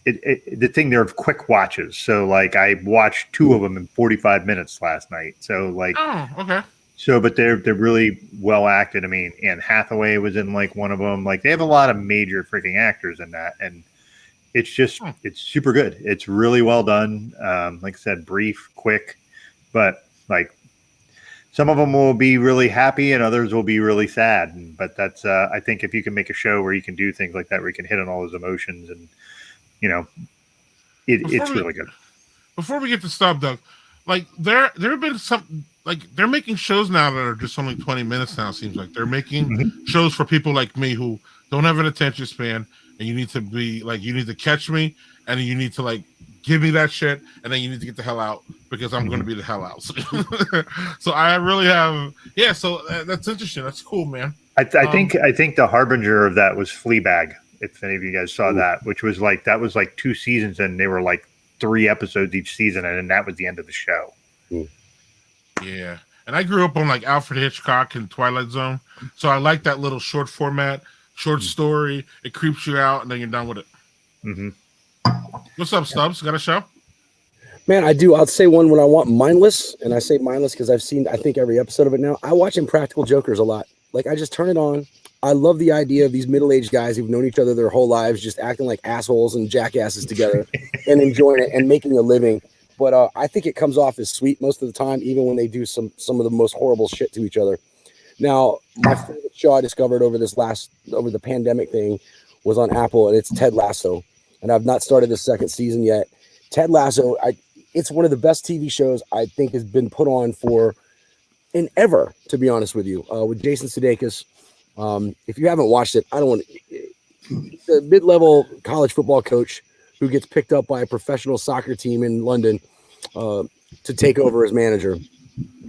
the thing, they're quick watches. So like I watched 2 of them in 45 minutes last night. So like, Oh, okay. so, but they're really well acted. I mean, Anne Hathaway was in like one of them. Like they have a lot of major freaking actors in that, and it's just it's super good. It's really well done. Like I said, brief, quick, but like some of them will be really happy and others will be really sad. But that's I think if you can make a show where you can do things like that, where you can hit on all those emotions, and you know, it's really good. Before we get to Stubbs, Doug, like there have been some. Like they're making shows now that are just only 20 minutes now. It seems like they're making shows for people like me who don't have an attention span, and you need to be like, you need to catch me, and you need to like give me that shit, and then you need to get the hell out because I'm going to be the hell out. So I really have, yeah. So that's interesting. That's cool, man. I think the harbinger of that was Fleabag. If any of you guys saw that, which was like 2 seasons, and they were like 3 episodes each season, and then that was the end of the show. Yeah, and I grew up on like Alfred Hitchcock and Twilight Zone, so I like that little short format, short story. It creeps you out, and then you're done with it. Mm-hmm. What's up, Stubbs? Got a show? Man, I do. I'll say one when I want. Mindless, and I say mindless because I've seen, I think, every episode of it now. I watch Impractical Jokers a lot. Like, I just turn it on. I love the idea of these middle-aged guys who've known each other their whole lives, just acting like assholes and jackasses together and enjoying it and making a living. But I think it comes off as sweet most of the time, even when they do some of the most horrible shit to each other. Now, my favorite show I discovered over the pandemic thing was on Apple, and it's Ted Lasso. And I've not started the 2nd season yet. Ted Lasso, it's one of the best TV shows I think has been put on in ever, to be honest with you, with Jason Sudeikis. If you haven't watched it, the mid-level college football coach who gets picked up by a professional soccer team in London to take over as manager.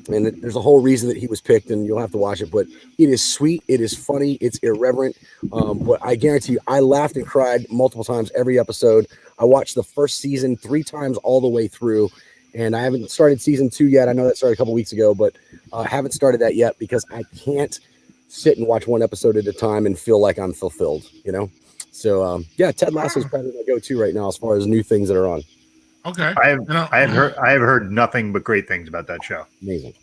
And there's a whole reason that he was picked, and you'll have to watch it. But it is sweet. It is funny. It's irreverent. But I guarantee you, I laughed and cried multiple times every episode. I watched the first season 3 times all the way through. And I haven't started season 2 yet. I know that started a couple weeks ago, but I haven't started that yet because I can't sit and watch one episode at a time and feel like I'm fulfilled, you know? So yeah, Ted Lasso is probably my go-to right now as far as new things that are on. Okay. I have heard nothing but great things about that show. Amazing.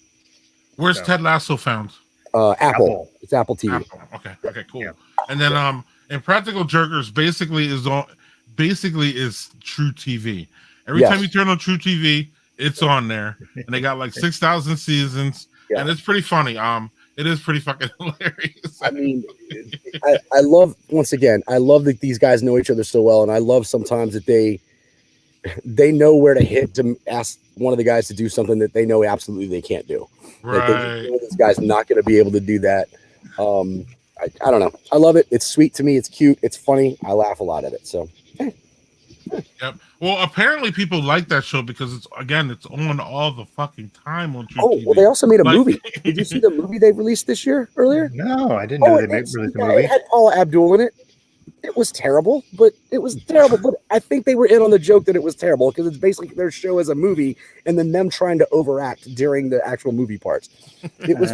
Where's Ted Lasso found? Apple. It's Apple TV. Apple. Okay, cool. Yeah. And then Impractical Jokers basically is True TV. Every time you turn on True TV, it's on there. And they got like 6,000 seasons. Yeah. And it's pretty funny. It is pretty fucking hilarious. I mean, I love, once again, I love that these guys know each other so well, and I love sometimes that they know where to hit to ask one of the guys to do something that they know absolutely they can't do. Right. Like this guy's not going to be able to do that. I don't know. I love it. It's sweet to me. It's cute. It's funny. I laugh a lot at it. So. Yep. Well, apparently people like that show because it's on all the fucking time on TV. Well, they also made a movie. Did you see the movie they released this year earlier? No, I didn't know they released a movie. It had Paula Abdul in it. It was terrible, but I think they were in on the joke that it was terrible because it's basically their show as a movie and then them trying to overact during the actual movie parts. It was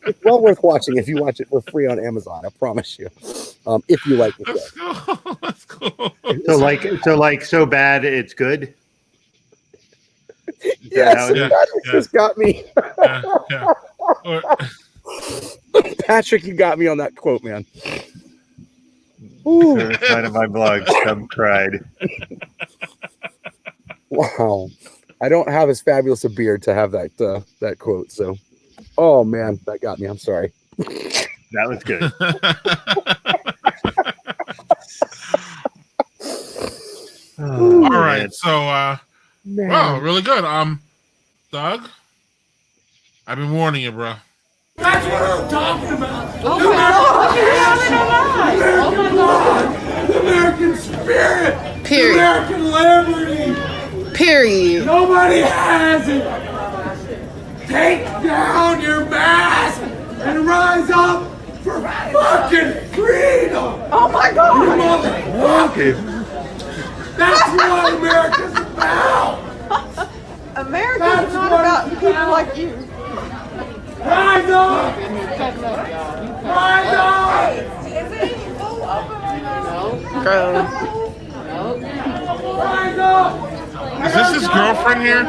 it's well worth watching if you watch it for free on Amazon. I promise you. If you like the show. That's cool. So bad it's good. Yes, just got me. Yeah. Patrick, you got me on that quote, man. Side of my blog, some cried. Wow, I don't have as fabulous a beard to have that quote. So, oh man, that got me. I'm sorry. That was good. All right, so wow, really good. Doug, I've been warning you, bro. That's what I'm talking about. Oh my God! You're having a lie. Oh my God! The American spirit. Period. The American liberty. Period. Nobody has it. Take down your mask and rise up for fucking freedom. Oh my God! You motherfucker. That's what America's about. America's not about people like you. Rise up! Rise up! Gross. girlfriend here?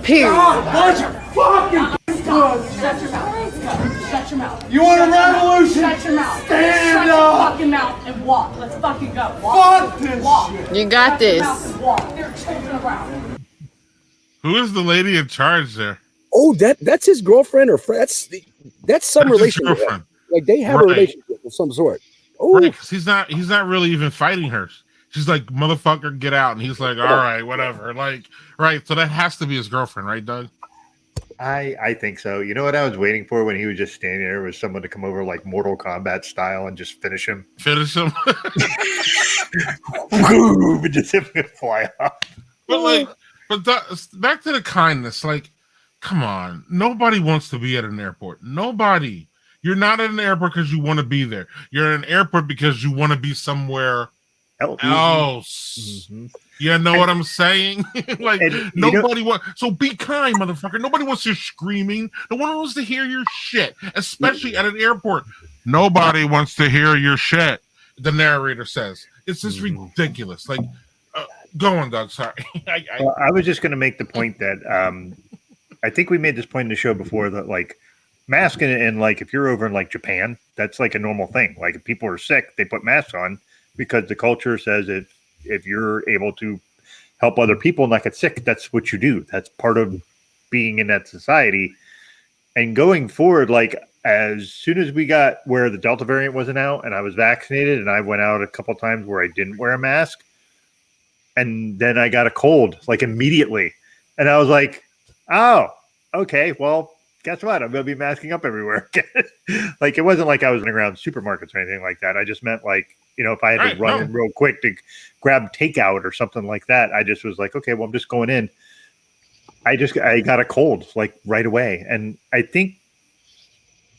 Period. Bunch of fucking Shut your mouth. Shut your mouth. You want a revolution? Shut your mouth. Stand Shut your up. fucking mouth and walk. Let's fucking go. Walk. Fuck this Walk. shit. You got Shut your this. mouth and walk. There are children around. Who is the lady in charge there? Oh, that's his girlfriend or friend. That's some That's his relationship. girlfriend. Like they have Right. a relationship of some sort. Oh, Right, 'cause he's not really even fighting her. She's like, motherfucker, get out. And he's like, all right, whatever. Like, right. So that has to be his girlfriend, right, Doug? I think so. You know what I was waiting for when he was just standing there was someone to come over like Mortal Kombat style and just finish him. Finish him. And just him fly off. Back to the kindness. Like, come on. Nobody wants to be at an airport. Nobody. You're not at an airport because you want to be there. You're at an airport because you want to be somewhere else. Mm-hmm. You know what I'm saying? Like, And, nobody wants. So be kind, motherfucker. Nobody wants you screaming. No one wants to hear your shit, especially at an airport. Nobody wants to hear your shit. The narrator says it's just ridiculous. Like, go on, Doug. Sorry. I was just going to make the point that I think we made this point in the show before that like masking and like if you're over in like Japan, that's like a normal thing. Like if people are sick, they put masks on because the culture says if you're able to help other people not get sick, that's what you do. That's part of being in that society. And going forward, like as soon as we got where the Delta variant wasn't out and I was vaccinated and I went out a couple times where I didn't wear a mask and then I got a cold like immediately. And I was like, oh, okay, well, guess what? I'm going to be masking up everywhere. Like it wasn't like I was running around supermarkets or anything like that. I just meant like, you know, if I had to run in real quick to grab takeout or something like that, I just was like, okay, well, I'm just going in. I got a cold like right away. And I think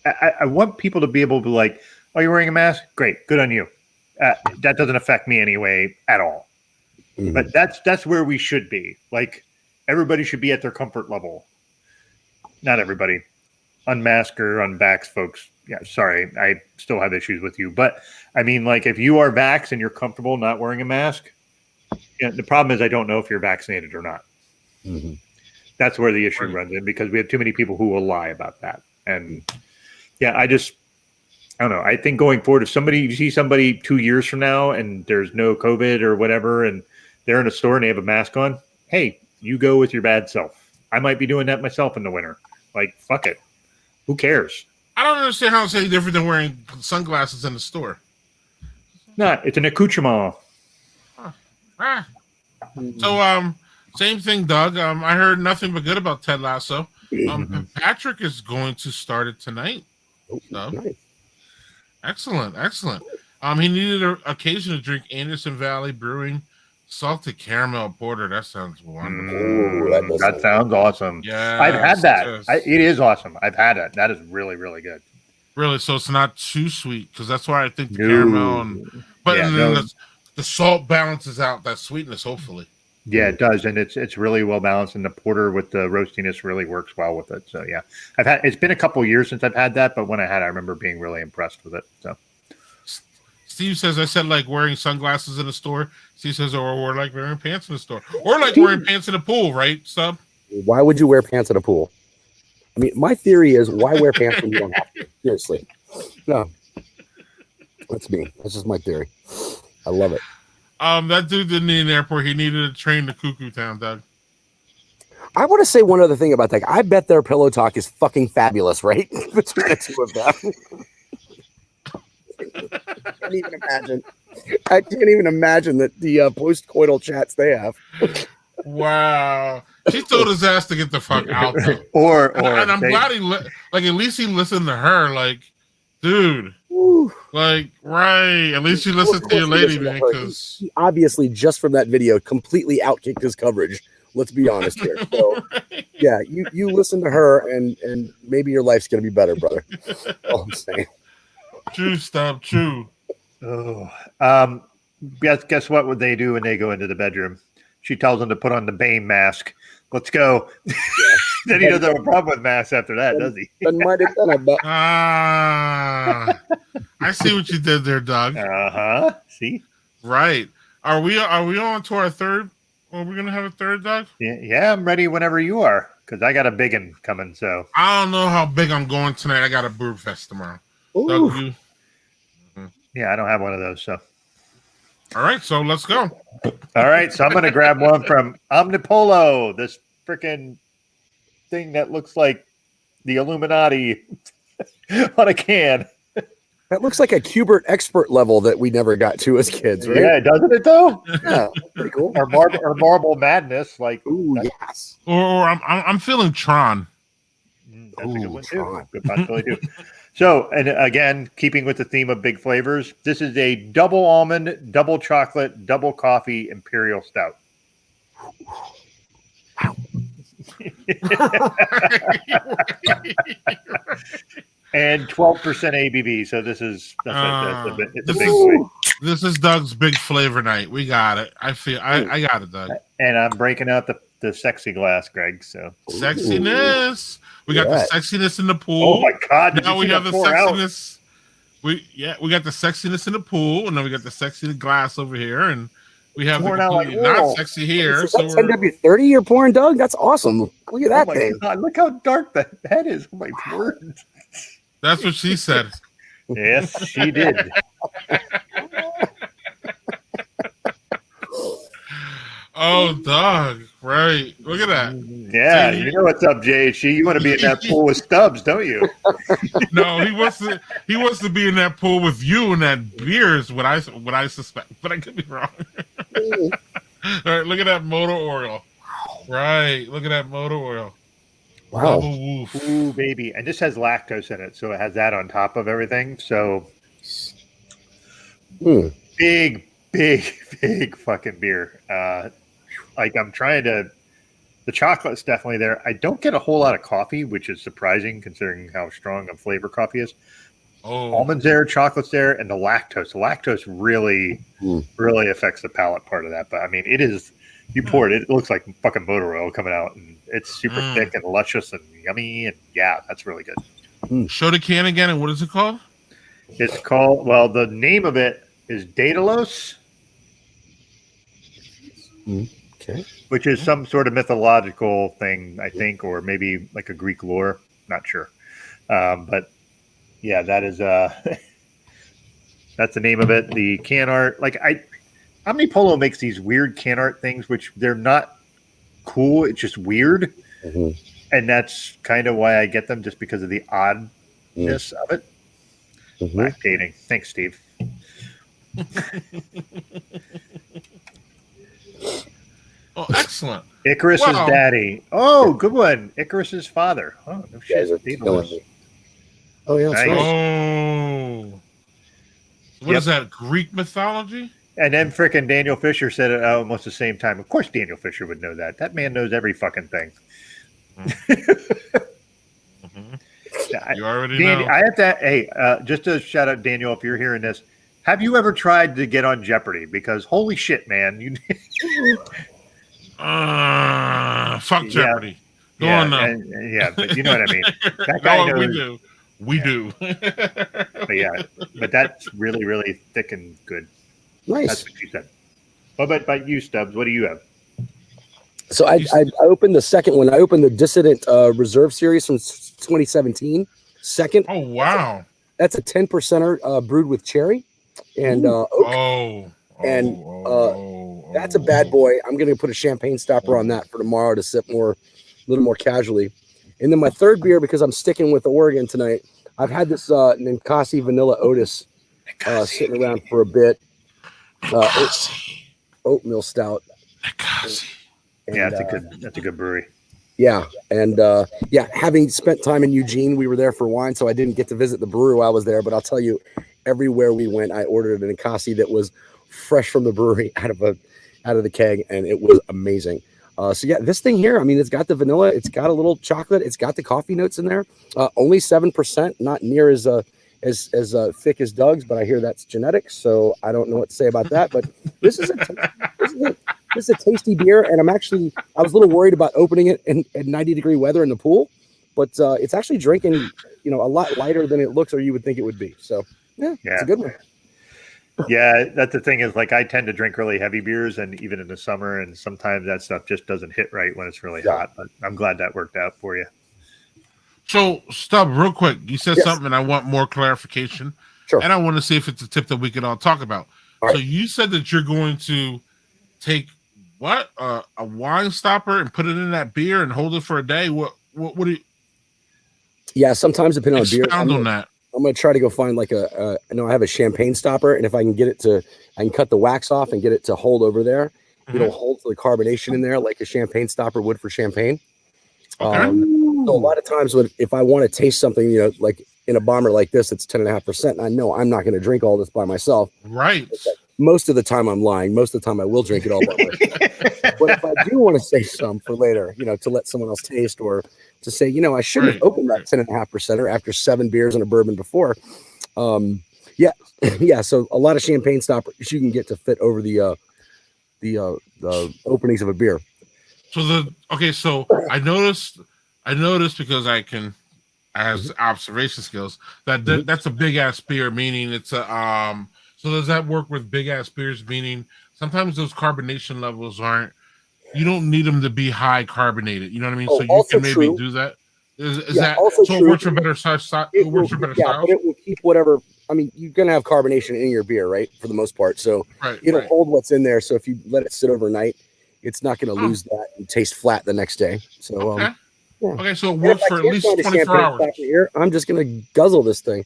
I want people to be able to like, oh, you're wearing a mask? Great. Good on you. That doesn't affect me anyway at all. Mm-hmm. But that's where we should be. Like everybody should be at their comfort level. Not everybody. Unmask or unvax folks. Yeah, sorry. I still have issues with you. But I mean, like if you are vax and you're comfortable not wearing a mask, you know, the problem is I don't know if you're vaccinated or not. Mm-hmm. That's where the issue runs in because we have too many people who will lie about that. And yeah, I don't know. I think going forward, if you see somebody 2 years from now and there's no COVID or whatever, and they're in a store and they have a mask on, hey, you go with your bad self. I might be doing that myself in the winter. Like, fuck it. Who cares? I don't understand how it's any different than wearing sunglasses in the store. No, it's an accoutrement. So, same thing, Doug. I heard nothing but good about Ted Lasso. Patrick is going to start it tonight. So. Nice. Excellent. He needed an occasion to drink Anderson Valley Brewing salted caramel porter. That sounds wonderful. Ooh, that sounds awesome. Yeah, I've had that. Yes. It is awesome. I've had it. That is really, really good. Really, so it's not too sweet because that's why I think the caramel the salt balances out that sweetness. Hopefully, yeah, it does, and it's really well balanced, and the porter with the roastiness really works well with it. So yeah, it's been a couple years since I've had that, but when I had it, I remember being really impressed with it. So Steve says I said like wearing sunglasses in a store. Steve says or like wearing pants in the store, or like wearing pants in the pool, right, Stub? Why would you wear pants in a pool? I mean, my theory is why wear pants when you don't have to? Seriously. No. That's me. That's just my theory. I love it. That dude didn't need an airport. He needed a train to Cuckoo Town, Doug. I want to say one other thing about that. I bet their pillow talk is fucking fabulous, right? Between the two of them. I can't even imagine that the post-coital chats they have. Wow. She told his ass to get the fuck out. And I'm glad at least he listened to her. Like, dude. Woo. Like, right. At least you listened to your lady, man. Because he obviously, just from that video, completely outkicked his coverage. Let's be honest here. So, right. Yeah, you listen to her, and maybe your life's gonna be better, brother. All I'm saying. True, Stub. True. Oh, guess what would they do when they go into the bedroom? She tells them to put on the Bane mask. Let's go. Yeah. Then he doesn't have a problem with masks after that, does he? I see what you did there, Doug. See? Right. Are we on to our third? Are we gonna have a third, Doug? Yeah, I'm ready whenever you are, because I got a big one coming. So I don't know how big I'm going tonight. I got a brew fest tomorrow. Ooh. Doug, you? yeah, I don't have one of those. So All right, so let's go. all right, so I'm gonna grab one from Omnipolo. This freaking thing that looks like the Illuminati on a can. That looks like a Cubert expert level that we never got to as kids, right? Yeah, doesn't it though? Yeah, pretty cool. Or marble madness, like Ooh, yes. Or I'm feeling Tron. That's a good one too. Tron. Good possibility too. So, and again, keeping with the theme of big flavors, this is a double almond, double chocolate, double coffee imperial stout. And 12% ABV. So this is it's a big one. This is Doug's big flavor night. We got it. I got it, Doug. And I'm breaking out the sexy glass, Greg. So Sexiness. We got the sexiness in the pool. oh my god! did Now you we see have that the pour out? sexiness. We got the sexiness in the pool, and then we got the sexy glass over here, and we have the Pouring out like completely not oil. sexy here. Is So that 10W30 you're pouring, Doug? That's awesome. Look at that Oh my thing. god! Look how dark that is. Oh my word! that's what she said. Yes, she did. Oh, Doug, right? Look at that. Yeah, you know what's up, JHG. You want to be in that pool with Stubbs, don't you? No, he wants to be in that pool with you, and that beer is what I suspect, but I could be wrong. All right, look at that motor oil. Right, look at that motor oil. Wow. Double woof. Ooh, baby. And this has lactose in it, so it has that on top of everything. So big fucking beer. Like I'm trying to, the chocolate's definitely there. I don't get a whole lot of coffee, which is surprising considering how strong a flavor coffee is. Oh, Almonds there, chocolate's there, and the lactose. The lactose really affects the palate part of that. But I mean, it is, you pour it, it looks like fucking motor oil coming out, and it's super thick and luscious and yummy. And yeah, that's really good. show the can again, and what is it called? It's called, well, the name of it is Daedalus. Okay. Which is some sort of mythological thing, I think, or maybe like a Greek lore. Not sure. But yeah, that is that's the name of it. The can art, like Omnipolo makes these weird can art things, which they're not cool. It's just weird. And that's kind of why I get them, just because of the oddness of it. Lactating. Thanks, Steve. Oh, excellent. Icarus's Wow. daddy. Oh, good one. Icarus's father. Oh, no You guys are shit. killing me. Oh, yeah. That's Nice. right. Oh, what is that? Greek mythology? And then frickin' Daniel Fisher said it at almost the same time. Of course, Daniel Fisher would know that. That man knows every fucking thing. You already Danny, know. I have to. Hey, just to shout out Daniel, if you're hearing this, have you ever tried to get on Jeopardy? Because holy shit, man, you. Fuck Jeopardy. Go yeah, on now. yeah, but you know what I mean. That guy No, knows. we do. But yeah, but that's really, really thick and good. Nice. That's what you said. Well, but you, Stubbs, what do you have? So I opened the second one. I opened the Dissident Reserve Series from 2017. Second. Oh wow. That's a 10%er brewed with cherry and oak. That's a bad boy. I'm going to put a champagne stopper on that for tomorrow to sip a little more casually. And then my third beer, because I'm sticking with Oregon tonight, I've had this Ninkasi Vanilla Otis sitting around for a bit. Oatmeal stout. And, Yeah, that's a good brewery. Yeah, and having spent time in Eugene, we were there for wine, so I didn't get to visit the brewery while I was there. But I'll tell you, everywhere we went, I ordered an Ninkasi that was fresh from the brewery out of the keg, and it was amazing. So yeah, this thing here, I mean, it's got the vanilla, it's got a little chocolate, it's got the coffee notes in there. Only 7%, not near as thick as Doug's, but I hear that's genetics, so I don't know what to say about that. But this is a tasty beer, and I was a little worried about opening it in 90-degree weather in the pool, but it's actually drinking, a lot lighter than it looks or you would think it would be. So yeah, it's a good one. Yeah, that's the thing is like I tend to drink really heavy beers, and even in the summer, and sometimes that stuff just doesn't hit right when it's really hot. But I'm glad that worked out for you. So, Stubb, real quick, you said Yes. something, and I want more clarification. Sure. And I want to see if it's a tip that we can all talk about. All So, right. you said that you're going to take what a wine stopper and put it in that beer and hold it for a day. What do you Yeah, sometimes depending on beer, expound on that? I'm gonna try to go find like I know I have a champagne stopper, and if I can get it to, I can cut the wax off and get it to hold over there. It'll hold the carbonation in there like a champagne stopper would for champagne. Okay. So a lot of times if I want to taste something, you know, like in a bomber like this, it's 10.5%. I know I'm not going to drink all this by myself. Right. Most of the time I'm lying. Most of the time I will drink it all by myself. But if I do want to save some for later, you know, to let someone else taste or to say, you know, I shouldn't have opened that 10.5%er after 7 beers and a bourbon before. Yeah. So a lot of champagne stoppers you can get to fit over the openings of a beer. So so I noticed because I has observation skills that that's a big ass beer, meaning it's a so does that work with big ass beers, meaning sometimes those carbonation levels aren't, you don't need them to be high carbonated, you know what I mean? So you can maybe do that. Is that also so? True. It works for better size. It works for better styles. But it will keep whatever. I mean, you're gonna have carbonation in your beer, right? For the most part, so it'll hold what's in there. So if you let it sit overnight, it's not going to lose that and taste flat the next day. So okay, so it works for at least 24 hours. Here, I'm just going to guzzle this thing.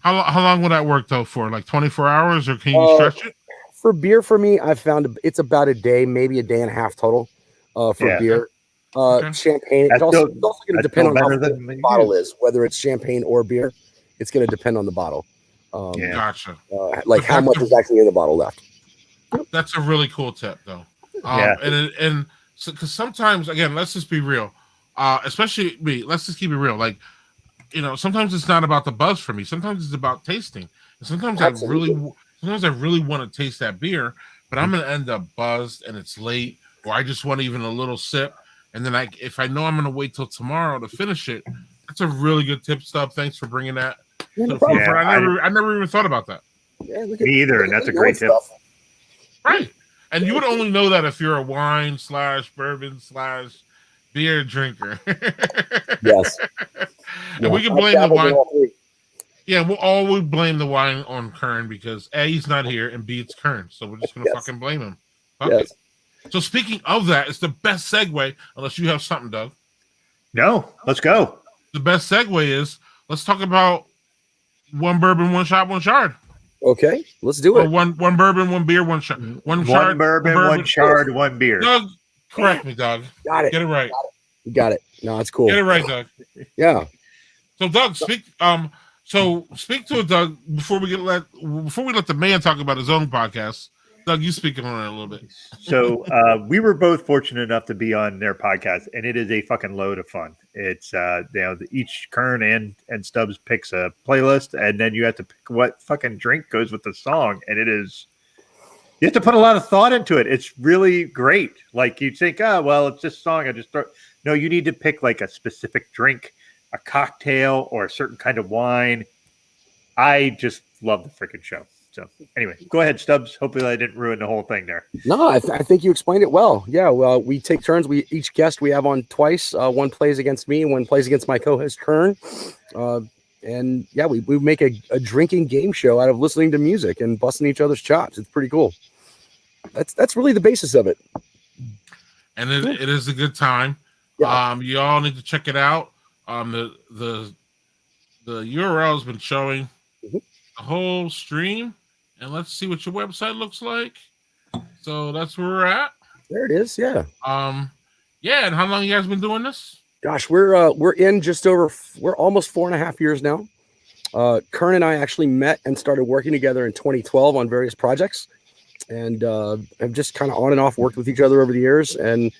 How long will that work though for? Like 24 hours, or can you stretch it? For beer, for me, I've found it's about a day, maybe a day and a half total for beer. Champagne. It's also going to depend on how full the bottle is, whether it's champagne or beer. It's going to depend on the bottle. Gotcha. Like how much is actually in the bottle left. That's a really cool tip, though. And so because sometimes, again, let's just be real. Especially me. Let's just keep it real. Like, you know, sometimes it's not about the buzz for me. Sometimes it's about tasting. And sometimes I really want to taste that beer, but I'm going to end up buzzed and it's late, or I just want even a little sip. And then if I know I'm going to wait till tomorrow to finish it, that's a really good tip, Stubb. Thanks for bringing that. I never even thought about that. Yeah, me either, and that's a great tip. Right. And you would only know that if you're a wine / bourbon / beer drinker. Yes. And we can blame the wine. Yeah, we'll always blame the wine on Kern because A, he's not here, and B, it's Kern. So we're just going to fucking blame him. Okay. So speaking of that, it's the best segue, unless you have something, Doug. No, let's go. The best segue is, let's talk about one bourbon, one shot, one Chard. Okay, let's do it. Or one bourbon, one beer, one shot. One bourbon, one Chard, one beer. Doug, correct me, Doug. Got it. Get it right. You got it. No, it's cool. Get it right, Doug. Yeah. So, Doug, speak to it, Doug, before we let the man talk about his own podcast. Doug, you speak on it a little bit. So we were both fortunate enough to be on their podcast, and it is a fucking load of fun. It's each Kern and Stubbs picks a playlist, and then you have to pick what fucking drink goes with the song, and you have to put a lot of thought into it. It's really great. Like you think, it's this song. I just throw. No, you need to pick like a specific drink, a cocktail, or a certain kind of wine. I just love the freaking show. So anyway, go ahead, Stubbs. Hopefully I didn't ruin the whole thing there. No, I think you explained it well. Yeah, well, we take turns. Each guest we have on twice. One plays against me, one plays against my co-host Kern. And yeah, we make a drinking game show out of listening to music and busting each other's chops. It's pretty cool. That's really the basis of it. And it is a good time. Yeah. You all need to check it out. The URL has been showing the whole stream. And let's see what your website looks like. So that's where we're at. There it is. Yeah. Yeah. And how long you guys been doing this? Gosh, we're in we're almost 4.5 years now. Kern and I actually met and started working together in 2012 on various projects, and have just kind of on and off worked with each other over the years. And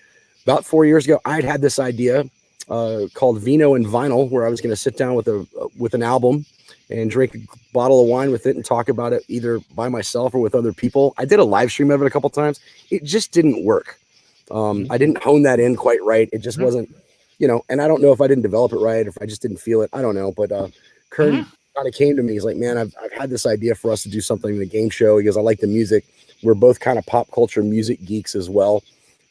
about 4 years ago, I'd had this idea called Vino and Vinyl, where I was going to sit down with an album and drink a bottle of wine with it and talk about it either by myself or with other people. I did a live stream of it a couple times. It just didn't work. I didn't hone that in quite right. It just wasn't, and I don't know if I didn't develop it right, if I just didn't feel it. I don't know. But Kern kind of came to me. He's like, man, I've had this idea for us to do something in a game show. He goes, I like the music. We're both kind of pop culture music geeks as well.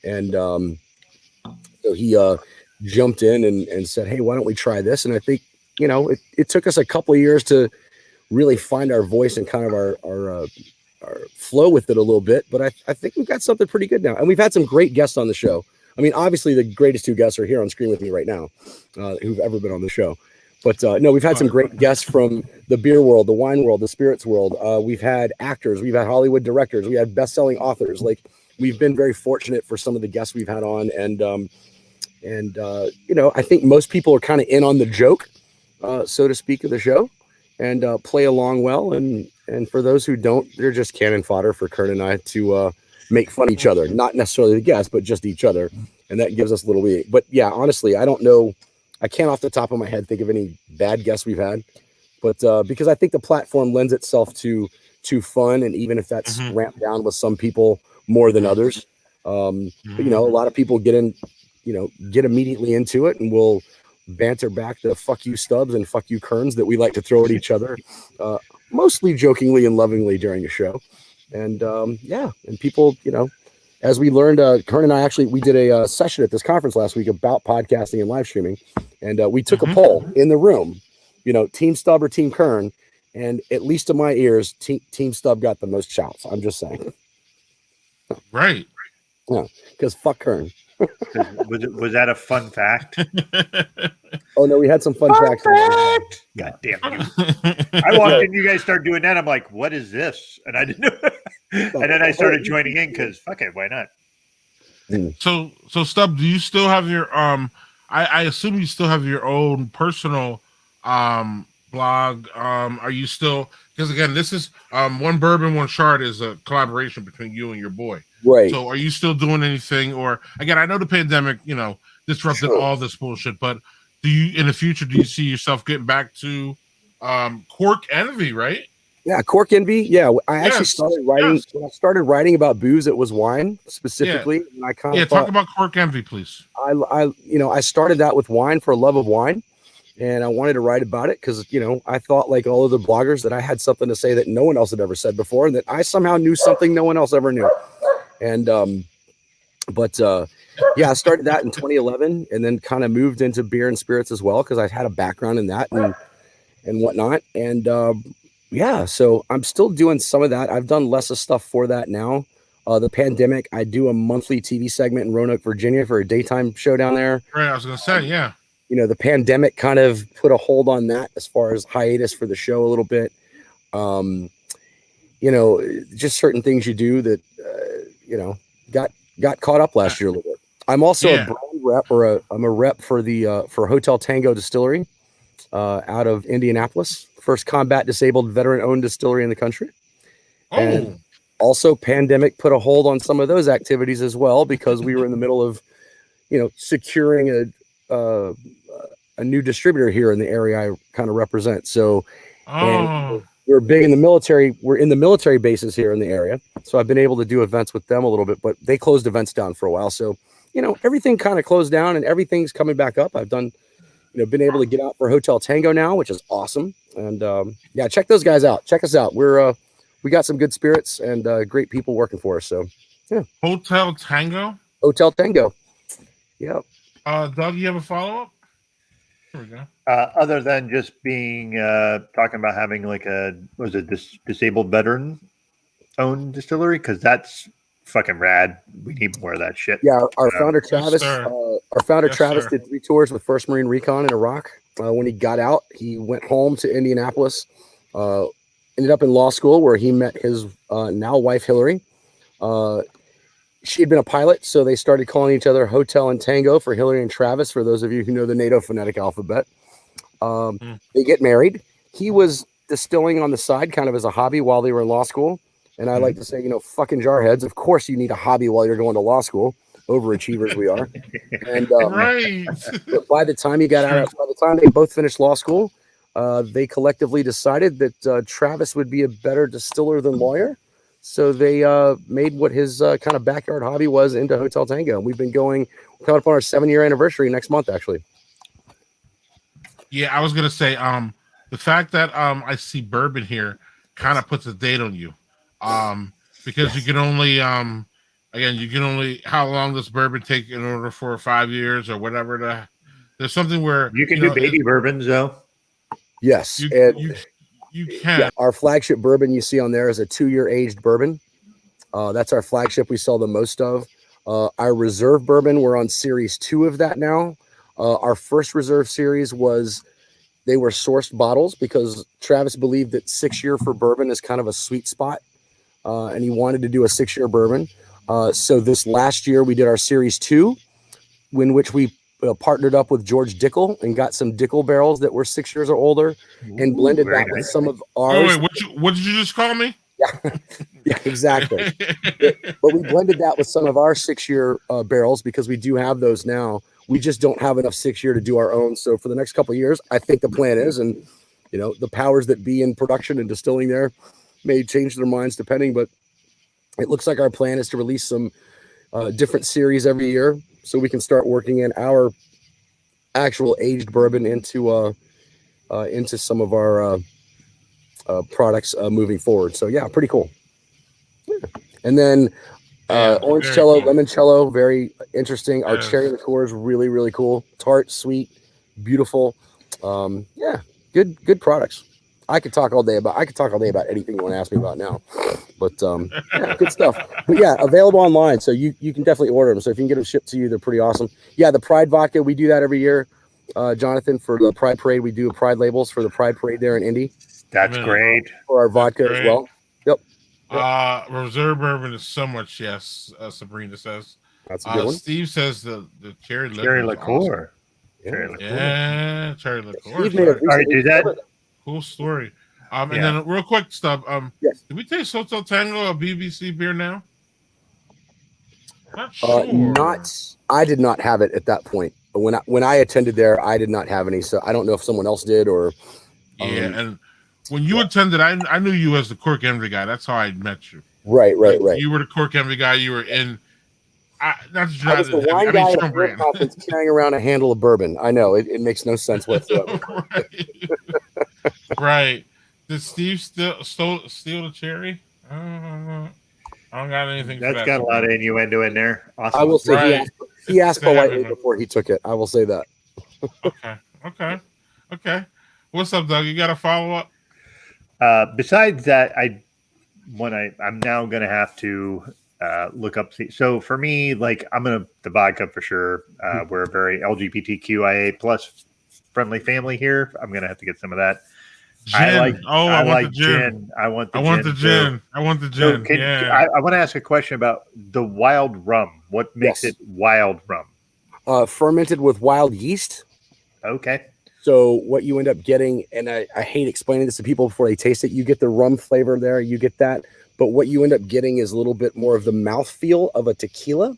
And so he jumped in and said, hey, why don't we try this? And I think, you know, it took us a couple of years to really find our voice and kind of our flow with it a little bit. But I think we've got something pretty good now. And we've had some great guests on the show. I mean, obviously the greatest two guests are here on screen with me right now, who've ever been on the show. But no, we've had some great guests from the beer world, the wine world, the spirits world. We've had actors, we've had Hollywood directors, we had best-selling authors. Like, we've been very fortunate for some of the guests we've had on. And you know, I think most people are kind of in on the joke, so to speak, of the show, and play along well. And for those who don't, they're just cannon fodder for Kurt and I to make fun of each other, not necessarily the guests, but just each other. And that gives us a little week. But yeah, honestly, I don't know. I can't off the top of my head think of any bad guests we've had, but because I think the platform lends itself to fun. And even if that's ramped down with some people more than others, but, you know, a lot of people get immediately into it and will banter back the fuck you Stubbs and fuck you Kerns that we like to throw at each other, mostly jokingly and lovingly during the show. And yeah, and people, you know, as we learned, Kern and I we did a session at this conference last week about podcasting and live streaming. And we took a poll in the room, you know, Team Stubb or Team Kern. And at least to my ears, Team Stubb got the most shouts. I'm just saying. Right. Yeah, because fuck Kern. Was that a fun fact? Oh, no, we had some fun facts. God damn you. I walked in, you guys started doing that. I'm like, what is this? And I didn't know. And then I started joining in because fuck it, why not? So Stubb, do you still have your I assume you still have your own personal blog. Are you still, because again, this is One Bourbon, One Chard is a collaboration between you and your boy. Right. So are you still doing anything? Or again, I know the pandemic, you know, disrupted all this bullshit, but do you in the future do you see yourself getting back to Cork Envy, right? Yeah, Cork Envy. Yeah, I actually started writing. When I started writing about booze, it was wine specifically. Yeah. And I kind of talk about Cork Envy, please. I started that with wine for a love of wine, and I wanted to write about it because, you know, I thought, like all other bloggers, that I had something to say that no one else had ever said before, and that I somehow knew something no one else ever knew. And yeah, I started that in 2011, and then kind of moved into beer and spirits as well because I had a background in that and whatnot. And yeah, so I'm still doing some of that. I've done less of stuff for that now. The pandemic, I do a monthly TV segment in Roanoke, Virginia for a daytime show down there. Right, I was gonna say, yeah. You know, the pandemic kind of put a hold on that as far as hiatus for the show a little bit. You know, just certain things you do that, you know, got caught up last year a little bit. I'm also a brand rep, I'm a rep for the for Hotel Tango Distillery out of Indianapolis, first combat disabled veteran-owned distillery in the country. And also, pandemic put a hold on some of those activities as well because we were in the middle of, you know, securing a new distributor here in the area I kind of represent. So, and we're big in the military. We're in the military bases here in the area. So I've been able to do events with them a little bit, but they closed events down for a while. So, you know, everything kind of closed down and everything's coming back up. I've done, you know, been able to get out for Hotel Tango now, which is awesome. And yeah, check those guys out. Check us out. We got some good spirits and great people working for us. So yeah. Hotel Tango. Hotel Tango. Yeah. Doug, you have a follow-up? There we go. Other than just being talking about having like disabled veteran owned distillery, because that's fucking rad. We need more of that shit. Yeah, our founder Travis, Travis did 3 tours with First Marine Recon in Iraq. When he got out, he went home to Indianapolis. Ended up in law school where he met his now wife Hillary. She had been a pilot, so they started calling each other Hotel and Tango for Hillary and Travis, for those of you who know the NATO phonetic alphabet. They get married. He was distilling on the side kind of as a hobby while they were in law school. And I like to say, you know, fucking jarheads, of course you need a hobby while you're going to law school. Overachievers we are. And right. But by the time he got out, by the time they both finished law school, they collectively decided that Travis would be a better distiller than lawyer. So they made what his kind of backyard hobby was into Hotel Tango. And we've been coming up on our 7-year anniversary next month, actually. Yeah, I was gonna say, the fact that I see bourbon here kind of puts a date on you, because you can only again, you can only, how long does bourbon take in order for 5 years or whatever? There's something where You can do baby bourbons though. Yes, you and you can. yeah, our flagship bourbon you see on there is a 2-year aged bourbon. That's our flagship. We sell the most of. Our reserve bourbon, we're on series 2 of that now. Our first reserve series they were sourced bottles because Travis believed that 6-year for bourbon is kind of a sweet spot, and he wanted to do a 6-year bourbon. So this last year we did our series 2, in which we partnered up with George Dickel and got some Dickel barrels that were 6 years or older, and blended that with some of ours. Wait, what did you just call me? Yeah, exactly. But we blended that with some of our 6-year barrels because we do have those now. We just don't have enough 6-year to do our own. So for the next couple of years, I think the plan is, and the powers that be in production and distilling there may change their minds depending, but it looks like our plan is to release some different series every year so we can start working in our actual aged bourbon into some of our products moving forward. So yeah, pretty cool. Yeah. And then orange-cello, cool. limoncello, very interesting. Our cherry liqueur is really, really cool. Tart, sweet, beautiful. Yeah, good products. I could talk all day about anything you want to ask me about now. But yeah, good stuff. But yeah, available online, so you can definitely order them. So if you can get them shipped to you, they're pretty awesome. Yeah, the Pride vodka, we do that every year. Jonathan, for the Pride Parade, we do Pride labels for the Pride Parade there in Indy. That's great. For our vodka as well. Yep. Reserve bourbon is so much, yes. Sabrina says. That's a good one. Steve says the cherry liqueur. Cherry is liqueur. awesome. Cherry liqueur. Yeah, cherry liqueur. Steve made a All right, do that. Cool story. And then real quick, Stubb. Yes. Did we taste Soto Tango, a BBC beer now? Not sure. I did not have it at that point. When I attended there, I did not have any. So I don't know if someone else did or. And when you attended, I knew you as the Cork Envy guy. That's how I met you. Right. You were the Cork Envy guy. You were in. I was the wine guy at a beer conference carrying around a handle of bourbon. I know it makes no sense whatsoever. Right. Did Steve steal the cherry? I don't got anything. That's got a lot of innuendo in there. Awesome. I will say he asked politely before he took it. I will say that. Okay. What's up, Doug? You got a follow up? Besides that, I'm now gonna have to look up. So for me, like the vodka for sure. We're a very LGBTQIA plus friendly family here. I'm gonna have to get some of that. Gin. I want the gin. I want the gin. So I want to ask a question about the wild rum. What makes it wild rum? Fermented with wild yeast. Okay. So what you end up getting, and I hate explaining this to people before they taste it, you get the rum flavor there, you get that. But what you end up getting is a little bit more of the mouthfeel of a tequila.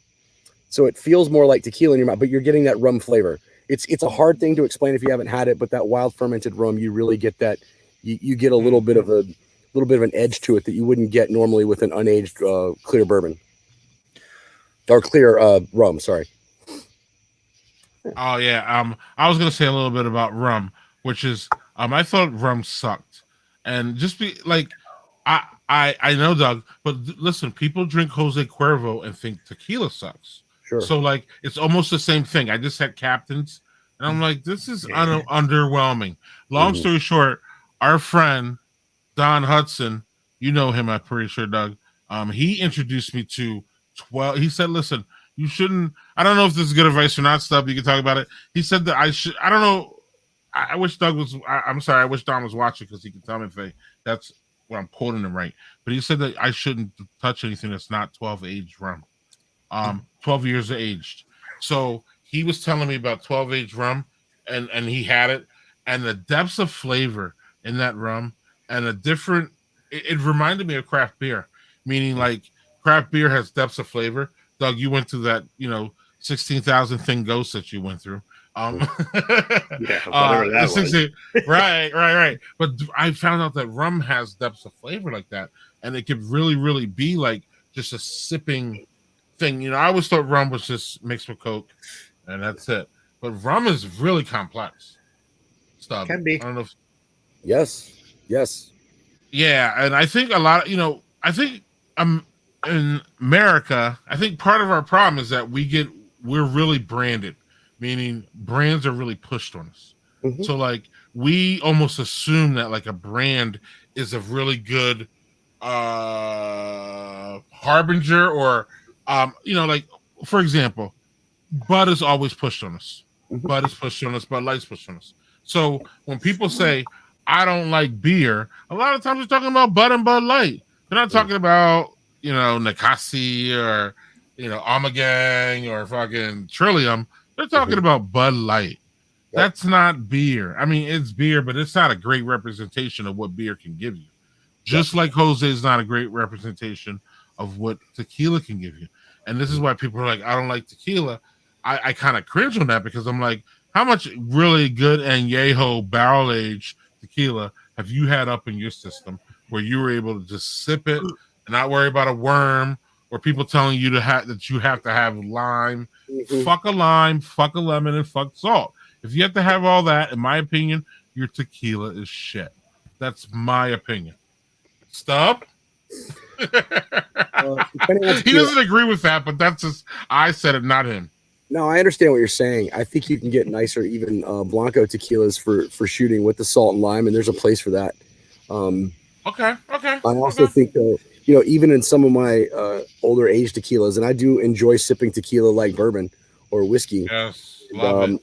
So it feels more like tequila in your mouth, but you're getting that rum flavor. It's a hard thing to explain if you haven't had it, but that wild fermented rum, you really get that. You get a little bit of an edge to it that you wouldn't get normally with an unaged clear bourbon or clear rum. Sorry. Oh yeah. I was gonna say a little bit about rum, which is I thought rum sucked, and just be like, I know, Doug, but listen, people drink Jose Cuervo and think tequila sucks. Sure. So like it's almost the same thing. I just had Captains, and I'm like, this is underwhelming. Long story short, our friend Don Hudson, you know him, I'm pretty sure, Doug. He introduced me to 12. He said, listen, you shouldn't. I don't know if this is good advice or not, Stubb. You can talk about it. He said that I should. I don't know. I wish Doug was. I'm sorry. I wish Don was watching because he could tell me if that's what I'm quoting him right. But he said that I shouldn't touch anything that's not 12 aged rum. 12 years aged. So he was telling me about 12 aged rum, and he had it, and the depths of flavor in that rum, and a different. It reminded me of craft beer, meaning like craft beer has depths of flavor. Doug, you went through that, 16,000 thing ghost that you went through. Whatever that was. Right. But I found out that rum has depths of flavor like that, and it could really, really be like just a sipping thing. I always thought rum was just mixed with Coke, and that's it. But rum is really complex stuff. Can be. I don't know if Yes. Yeah, and I think a lot, I think in America, I think part of our problem is that we're really branded, meaning brands are really pushed on us. Mhm. So like we almost assume that like a brand is a really good harbinger or like for example, Bud is always pushed on us. Mhm. Bud is pushed on us, Bud Light's pushed on us. So when people say I don't like beer, a lot of times they're talking about Bud and Bud Light. They're not talking about, Nikasi or, Amagang or fucking Trillium. They're talking about Bud Light. That's not beer. I mean, it's beer, but it's not a great representation of what beer can give you. Just like Jose is not a great representation of what tequila can give you. And this is why people are like, I don't like tequila. I kind of cringe on that because I'm like, how much really good añejo barrel aged tequila have you had up in your system where you were able to just sip it and not worry about a worm or people telling you that you have to have lime? Fuck a lime, fuck a lemon, and fuck salt. If you have to have all that, in my opinion, your tequila is shit. That's my opinion. Stub? He doesn't agree with that, but that's just I said it, not him. No, I understand what you're saying. I think you can get nicer, even Blanco tequilas for shooting with the salt and lime, and there's a place for that. Okay. I also think, though, even in some of my older age tequilas, and I do enjoy sipping tequila like bourbon or whiskey. Yes, love it.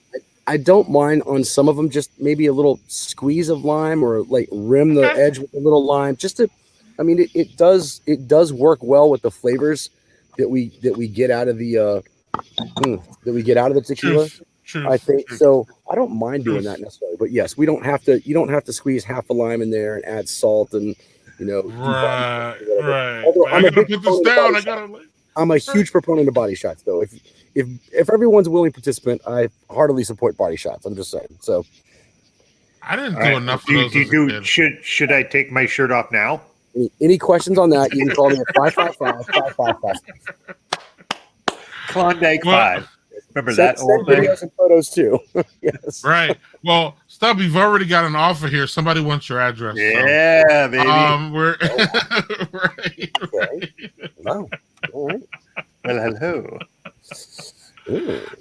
I don't mind on some of them, just maybe a little squeeze of lime or like rim the edge with a little lime. It does work well with the flavors that we get out of the tequila. Truth, I think so. I don't mind doing that necessarily, but yes, you don't have to squeeze half a lime in there and add salt and right. Although I gotta put this down. I'm a huge proponent of body shots, though. If everyone's a willing participant, I heartily support body shots. I'm just saying. So I didn't do enough of those. Should I take my shirt off now? Any questions on that? You can call me at 555-555. Klondike 5. Remember that old thing? Videos and photos too. Yes. Right. Well, Stub, you've already got an offer here. Somebody wants your address. Yeah, baby. We're right. Wow. All right. Well, hello.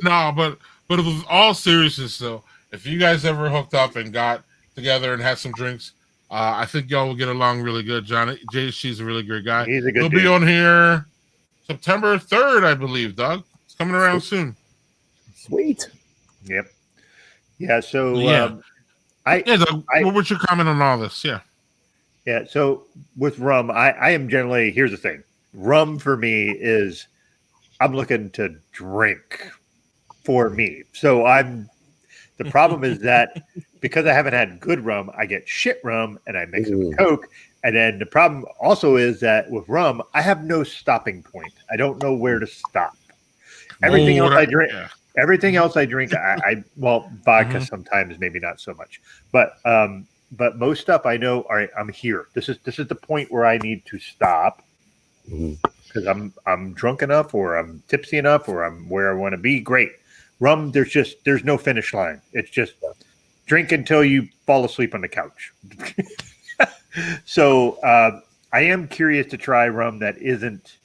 No, but with all seriousness, though, if you guys ever hooked up and got together and had some drinks, I think y'all will get along really good. She's a really great guy. He's a good He'll dude. be on here September 3rd, I believe, Doug. It's coming around soon. Sweet. Yep. Yeah. So, Doug, what's your comment on all this? Yeah. Yeah. So with rum, I am generally, here's the thing. Rum for me is I'm looking to drink for me. So the problem is that because I haven't had good rum, I get shit rum and I mix it with Coke. And then the problem also is that with rum, I have no stopping point. I don't know where to stop. Everything else I drink, vodka sometimes, maybe not so much, but most stuff I know. All right, I'm here. This is the point where I need to stop because I'm drunk enough, or I'm tipsy enough, or I'm where I want to be. Great. Rum, there's no finish line. It's just drink until you fall asleep on the couch. So I am curious to try rum that isn't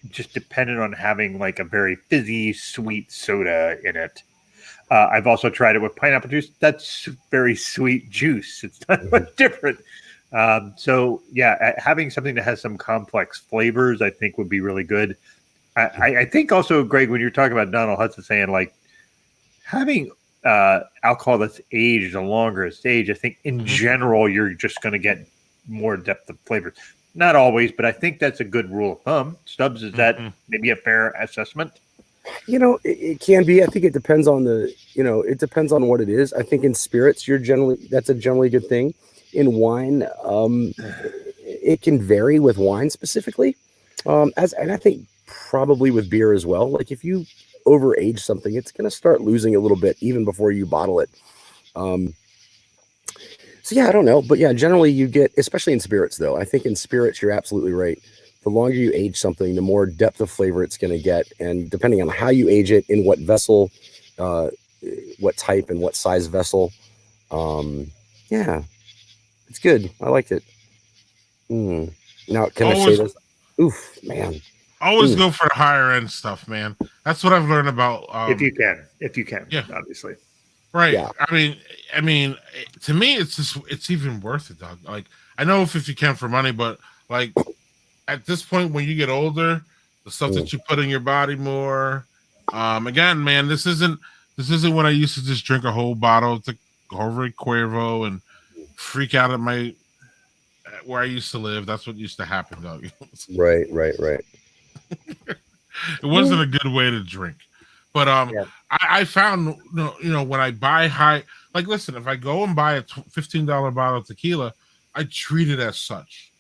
just dependent on having like a very fizzy, sweet soda in it. I've also tried it with pineapple juice. That's very sweet juice. It's not much different. So yeah, having something that has some complex flavors, I think would be really good. I think also, Greg, when you're talking about Donald Hudson saying like having alcohol that's aged a longer stage, I think in general you're just going to get more depth of flavors. Not always, but I think that's a good rule of thumb. Stubbs, is that maybe a fair assessment? It can be. I think it depends on it depends on what it is. I think in spirits, that's a generally good thing. In wine, it can vary with wine specifically. And I think probably with beer as well. Like if you overage something, it's going to start losing a little bit even before you bottle it. So yeah, I don't know, but yeah, generally you get, especially in spirits though, I think in spirits, you're absolutely right. The longer you age something, the more depth of flavor it's going to get. And depending on how you age it, in what vessel, what type and what size vessel. Yeah, It's good. I liked it. Now, can I say this? Oof, man. Always go for the higher end stuff, man. That's what I've learned about. If you can, yeah, obviously. Right. Yeah. I mean, to me, it's even worth it, dog. Like, I know if you can for money, but like at this point, when you get older, the stuff that you put in your body more. Again, man, this isn't when I used to just drink a whole bottle of Jorge Cuervo and freak out at where I used to live. That's what used to happen, dog. Right. It wasn't a good way to drink. But I found, when I buy high, like, listen, if I go and buy a $15 bottle of tequila, I treat it as such.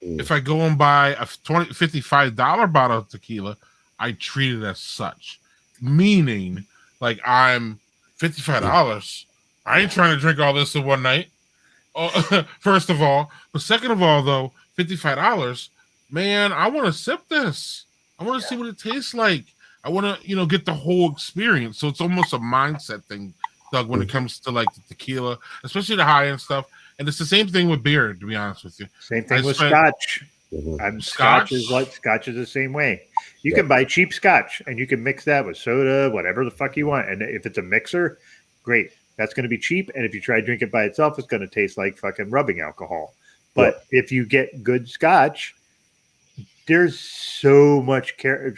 If I go and buy a $55 bottle of tequila, I treat it as such. Meaning, like, I'm $55. I ain't trying to drink all this in one night. First of all. But second of all, though, $55, man, I want to sip this. I want to see what it tastes like. I want to, get the whole experience. So it's almost a mindset thing, Doug, when it comes to like the tequila, especially the high end stuff. And it's the same thing with beer, to be honest with you. Same thing with Scotch. Scotch is the same way. You can buy cheap Scotch and you can mix that with soda, whatever the fuck you want. And if it's a mixer, great. That's going to be cheap. And if you try to drink it by itself, it's going to taste like fucking rubbing alcohol. But if you get good Scotch, there's so much care,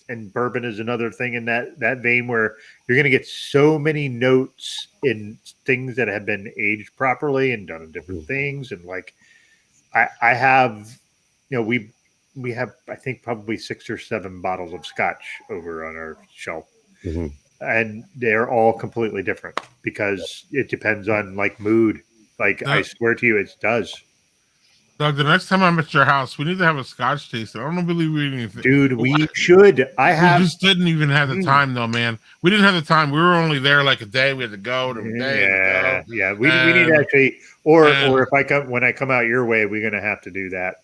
and bourbon is another thing in that vein where you're going to get so many notes in things that have been aged properly and done in different things. And like, I have, we have, I think, probably 6 or 7 bottles of Scotch over on our shelf, and they're all completely different because it depends on like mood. Like, I swear to you, it does. Doug, the next time I'm at your house, we need to have a Scotch tasting. I don't believe we anything. Dude, we should. We just didn't even have the time, though, man. We didn't have the time. We were only there like a day. We had to go. We need to actually, or if when I come out your way, we're gonna have to do that,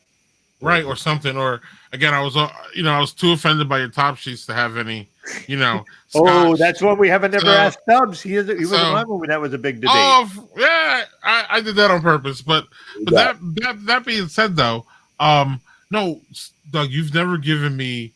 right, or something. Or again, I was too offended by your top sheets to have any, Scotch. Oh, that's what we haven't never asked Stubbs. He was the one when that was a big debate. Oh, yeah, I did that on purpose. But that being said, though, no, Doug, you've never given me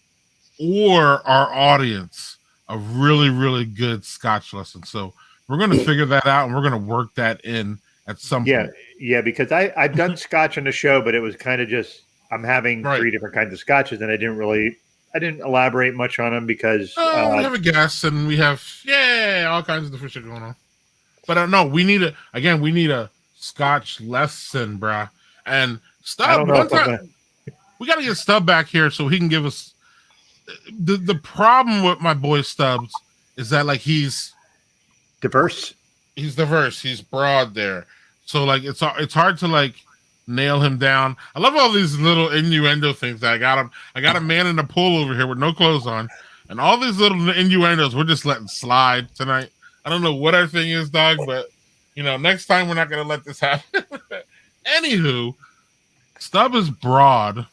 or our audience a really, really good Scotch lesson. So we're going to figure that out, and we're going to work that in at some point. Yeah, because I've done Scotch on the show, but it was kind of just I'm having 3 different kinds of Scotches, and I didn't elaborate much on them because we have a guest and we have all kinds of different shit going on. But no, we need a Scotch lesson, bruh. And Stubb, we got to get Stubb back here so he can give us the problem with my boy Stubbs is that like he's diverse. He's diverse. He's broad there. So like it's hard to like nail him down. I love all these little innuendo things that I got him. I got a man in the pool over here with no clothes on, and all these little innuendos we're just letting slide tonight. I don't know what our thing is, dog, but next time we're not gonna let this happen. Anywho, Stubb is broad,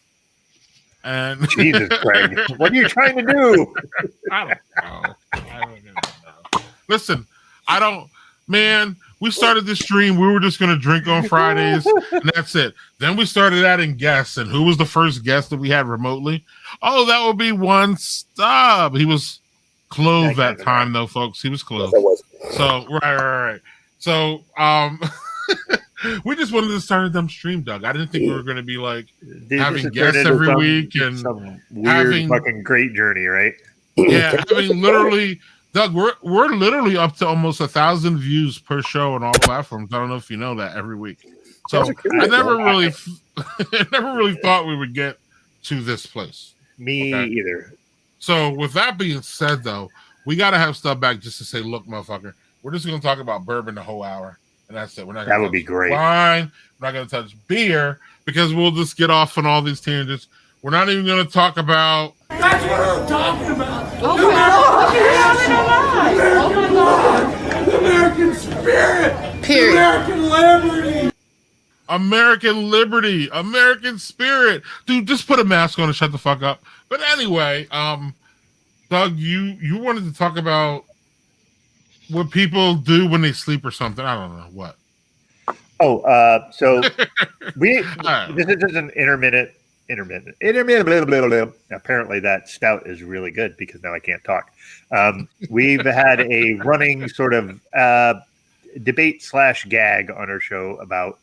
and Jesus Christ, what are you trying to do? I don't know. Listen, man. We started this stream. We were just going to drink on Fridays, and that's it. Then we started adding guests, and who was the first guest that we had remotely? Oh, that would be one Stubb. He was clothed that time, though, folks. He was clothed. So, right. So, we just wanted to start a dumb stream, Doug. I didn't think we were going to be like having guests every week and some weird fucking great journey, right? Yeah, having literally. Doug, we're literally up to almost 1,000 views per show on all platforms. I don't know if you know that every week. So I never really thought we would get to this place. Me either. So with that being said, though, we got to have Stubb back just to say, look, motherfucker, we're just going to talk about bourbon the whole hour, and that's it. We're not. That would be great. Wine. We're not going to touch beer because we'll just get off on all these tangents. We're not even going to talk about. That's what I'm talking about. Oh my God! You're having a lie. Oh my God! The American spirit. Period. American liberty. American spirit. Dude, just put a mask on and shut the fuck up. But anyway, Doug, you wanted to talk about what people do when they sleep or something. I don't know what. So we Alright. this is just an intermittent. Blah, blah, blah. Apparently, that stout is really good because now I can't talk. We've had a running sort of debate / gag on our show about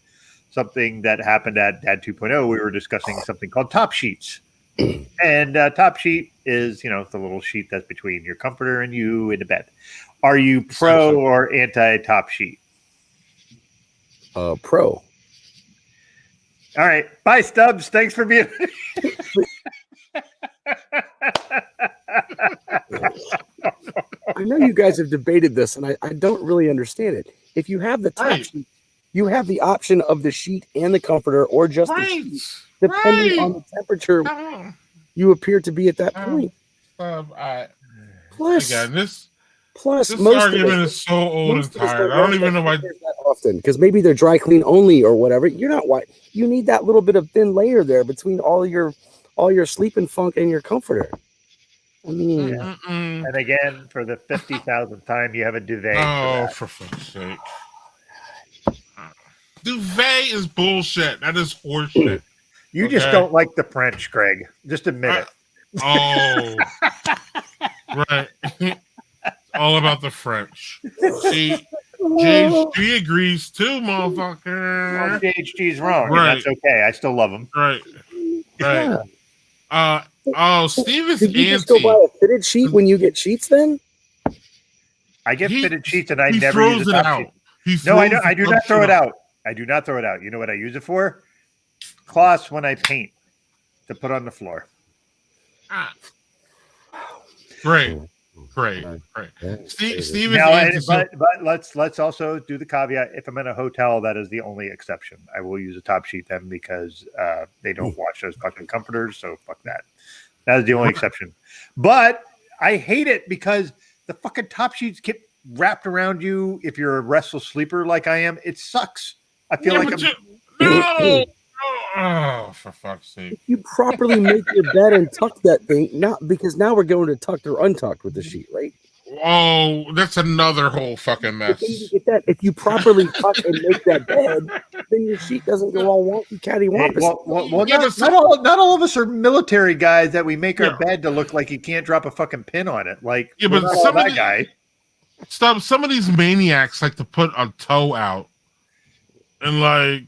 something that happened at Dad 2.0. We were discussing something called top sheets. And top sheet is, the little sheet that's between your comforter and you in the bed. Are you pro or anti top sheet? Pro. All right. Bye, Stubbs. Thanks for being. I know you guys have debated this, and I don't really understand it. If you have the top sheet, you have the option of the sheet and the comforter, or just the sheet, depending on the temperature you appear to be at that point. Plus, again, this most argument is so old and tired. I don't even know why. That often, because maybe they're dry clean only or whatever. You're not white. You need that little bit of thin layer there between all your sleeping funk and your comforter. I mean, and again, for the 50,000th time, you have a duvet. Oh, for fuck's sake! Duvet is bullshit. That is horseshit. You just don't like the French, Greg. Just admit it. Oh, right. All about the French. See, JHG agrees too, motherfucker. Well, JHG's wrong. Right. And that's okay. I still love him. Right. yeah. Steve is Did you just go anti. buy a fitted sheet when you get sheets then? I get fitted sheets and I He never throws use it a top out. sheet. He No, I throws do the not throw shit it out. I do not throw it out. You know what I use it for? Cloths when I paint to put on the floor. Great. Steve is Now, anti. but let's also do the caveat. If I'm in a hotel, that is the only exception. I will use a top sheet then because they don't wash those fucking comforters. So fuck that. That is the only exception. But I hate it because the fucking top sheets get wrapped around you. If you're a restless sleeper like I am, it sucks. I feel like I'm. Oh, for fuck's sake! If you properly make your bed and tuck that thing, not because now we're going to tucked or untucked with the sheet, right? Oh, that's another whole fucking mess. You get that. If you properly tuck and make that bed, then your sheet doesn't go all wonky cattywampus. Not all of us are military guys that we make our bed to look like you can't drop a fucking pin on it. Like, but that guy. Some of these maniacs like to put a toe out, and like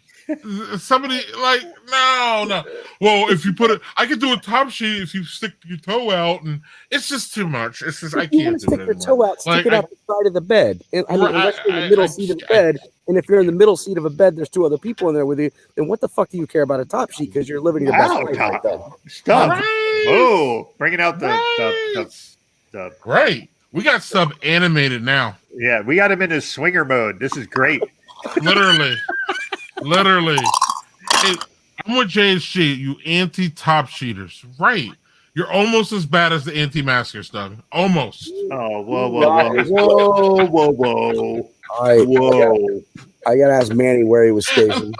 somebody like no. Well, if you put it, I could do a top sheet if you stick your toe out, and it's just too much. It's just I can't do stick it your anymore. toe out, stick it out the side of the bed. And I mean, unless you're in the middle seat of the bed, and if you're in the middle seat of a bed, there's two other people in there with you. Then what the fuck do you care about a top sheet? Because you're living your best life like that. Stop! Right. Oh, bringing out the Great. We got sub animated now. Yeah, we got him in his swinger mode. This is great. Literally. Hey, I'm with JHG, you anti-top sheeters. Right. You're almost as bad as the anti-maskers, Doug. Almost. Oh, whoa. All right. Whoa. I gotta ask Manny where he was stationed.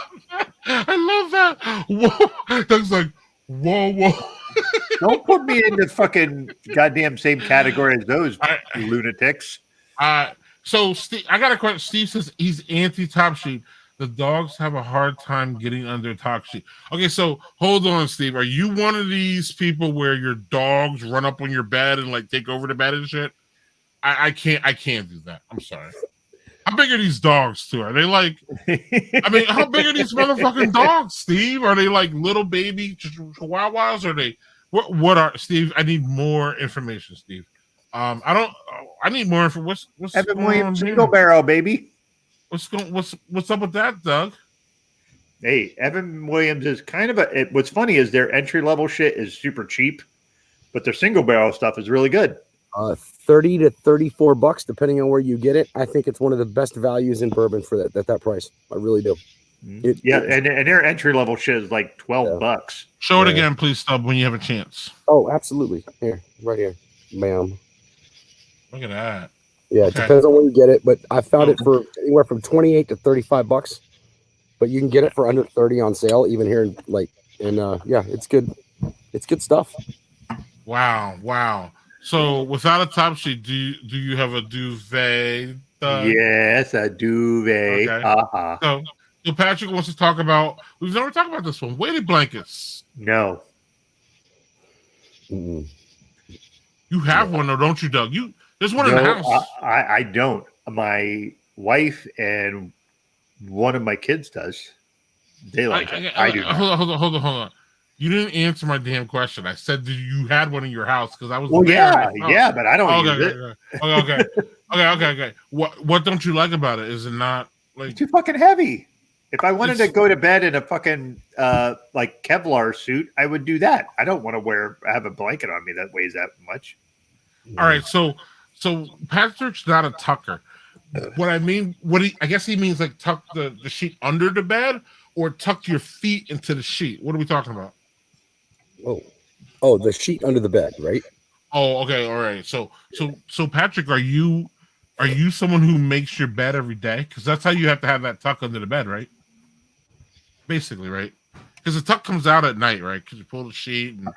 I love that. Whoa. Doug's like, whoa. Don't put me in the fucking goddamn same category as those lunatics. So Steve, I got a question. Steve says he's anti-top sheet. The dogs have a hard time getting under top sheet. Okay, so hold on, Steve. Are you one of these people where your dogs run up on your bed and like take over the bed and shit? I can't do that. I'm sorry. How big are these dogs too? Are they like? I mean, how big are these motherfucking dogs, Steve? Are they like little baby chihuahuas? Or are they? What are Steve? I need more information, Steve. I need more information. What's Evan going Williams on single barrel, baby. What's up with that, Doug? Hey, Evan Williams is kind of what's funny is their entry level shit is super cheap, but their single barrel stuff is really good. $30 to $34, depending on where you get it. I think it's one of the best values in bourbon for that price. I really do. And their entry level shit is like $12. Show it again, please, Stub, when you have a chance. Oh, absolutely. Here, right here. Bam. Look at that. Yeah, it depends on where you get it, but I found it for anywhere from $28 to $35. But you can get it for under $30 on sale, even here. It's good. It's good stuff. Wow. So without a top sheet, do you have a duvet? Yes, a duvet. Okay. Uh-huh. So So Patrick wants to talk about. We've never talked about this one. Weighted blankets. No. Mm-mm. You have one, though, don't you, Doug? There's one in the house. I don't. My wife and one of my kids does. They like it. I do. Hold on. You didn't answer my damn question. I said that you had one in your house because I was Well, there. yeah, but I don't use it. Okay. What don't you like about it? Is it not like It's too fucking heavy? If I wanted to go to bed in a fucking like Kevlar suit, I would do that. I don't want to have a blanket on me that weighs that much. All right, so Patrick's not a tucker. What I mean, I guess he means like tuck the sheet under the bed or tuck your feet into the sheet. What are we talking about? Oh, the sheet under the bed, right? Oh, okay, all right. So Patrick, are you someone who makes your bed every day? Because that's how you have to have that tuck under the bed, right? Basically, right? Because the tuck comes out at night, right? Because you pull the sheet, and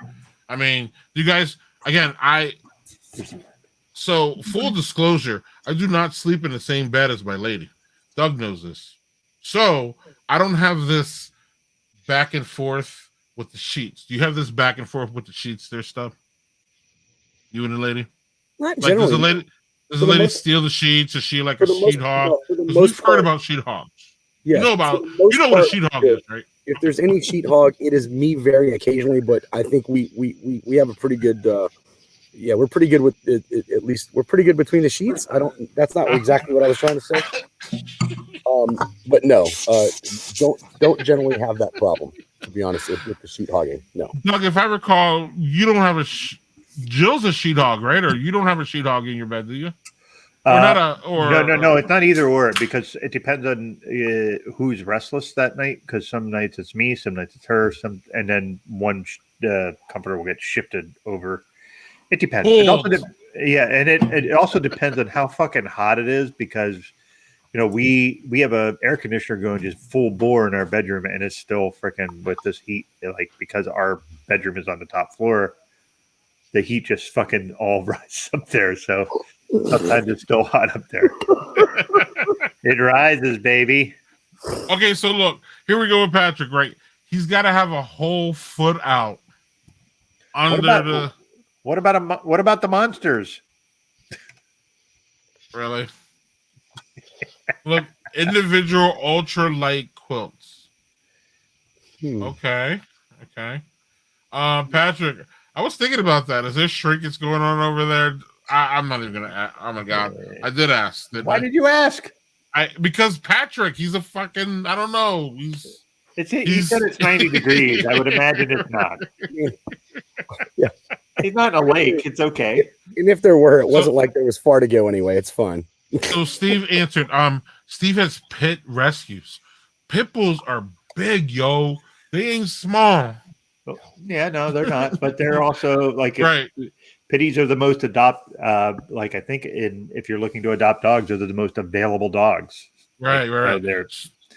I mean, you guys. Again, So full disclosure, I do not sleep in the same bed as my lady. Doug knows this. So I don't have this back and forth with the sheets. Do you have this back and forth with the sheets there, Stubb? You and the lady? Not Like, generally. does the lady steal the sheets? Is she like a sheet hog? Because most we've heard part- about sheet hogs. Yeah, You know what a sheet hog is, right? If there's any sheet hog, it is me very occasionally, but I think we have a pretty good we're pretty good with it, at least we're pretty good between the sheets. That's not exactly what I was trying to say. But no, don't generally have that problem, to be honest, with the sheet hogging. No. Doug, if I recall, you don't have Jill's a sheet hog, right? Or you don't have a sheet hog in your bed, do you? No. It's not either or, because it depends on who's restless that night. Because some nights it's me, some nights it's her, and then one comforter will get shifted over. It depends. It also depends on how fucking hot it is, because we have a air conditioner going just full bore in our bedroom, and it's still freaking with this heat. Like, because our bedroom is on the top floor, the heat just fucking all rises up there. So sometimes it's still hot up there. It rises, baby. Okay, so look, here we go with Patrick, right? He's got to have a whole foot out under What about the monsters? Really? Look, individual ultra light quilts. Okay. Patrick, I was thinking about that. Is there shrinkage going on over there? I'm not even gonna. Oh my god, I did ask. Why did you ask? Because Patrick, he's a fucking. I don't know. He said it's 90 degrees. I would imagine it's not. Yeah. He's not in a lake. It's okay. And if there were, it wasn't like there was far to go anyway. It's fun. So Steve answered. Steve has pit rescues. Pit bulls are big, yo. They ain't small. Yeah, no, they're not. But they're also like right. Pitties are the most like, I think if you're looking to adopt dogs, they're the most available dogs. Right. They're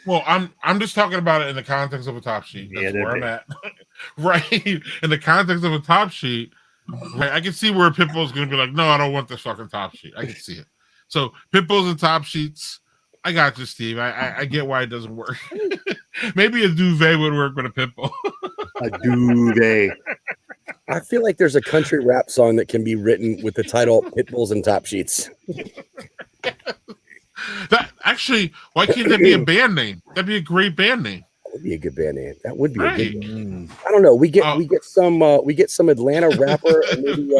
Well, I'm just talking about it in the context of a top sheet. That's where I'm at. Right. In the context of a top sheet, right, I can see where a pit bull is going to be like, no, I don't want this fucking top sheet. I can see it. So pit bulls and top sheets, I got you, Steve. I get why it doesn't work. Maybe a duvet would work with a pit bull. A duvet. I feel like there's a country rap song that can be written with the title "Pit Bulls and Top Sheets." That actually, why can't that be a band name? That'd be a great band name. That would be a good band name. That would be right. a good name. I don't know. We get some Atlanta rapper and maybe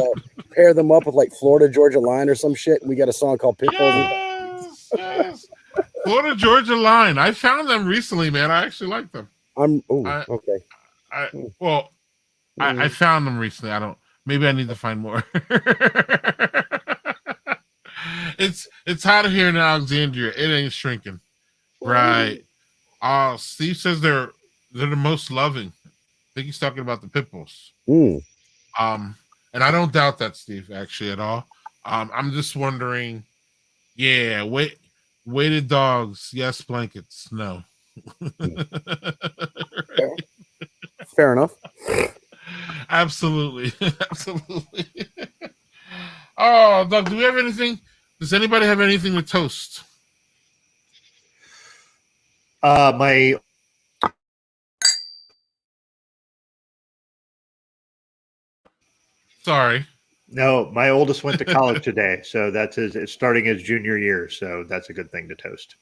pair them up with like Florida Georgia Line or some shit, and we got a song called Pit Bulls. Yes. Florida Georgia Line. I found them recently, man. I actually like them. Okay. I found them recently. Maybe I need to find more. It's hot here in Alexandria. It ain't shrinking. Right. Steve says they're the most loving. I think he's talking about the pit bulls. And I don't doubt that, Steve, actually, at all. I'm just wondering, weighted dogs, yes, blankets, no. Fair enough. Absolutely. Oh, Doug, do we have anything? Does anybody have anything to toast? My Sorry. No, my oldest went to college today, so it's starting his junior year, so that's a good thing to toast.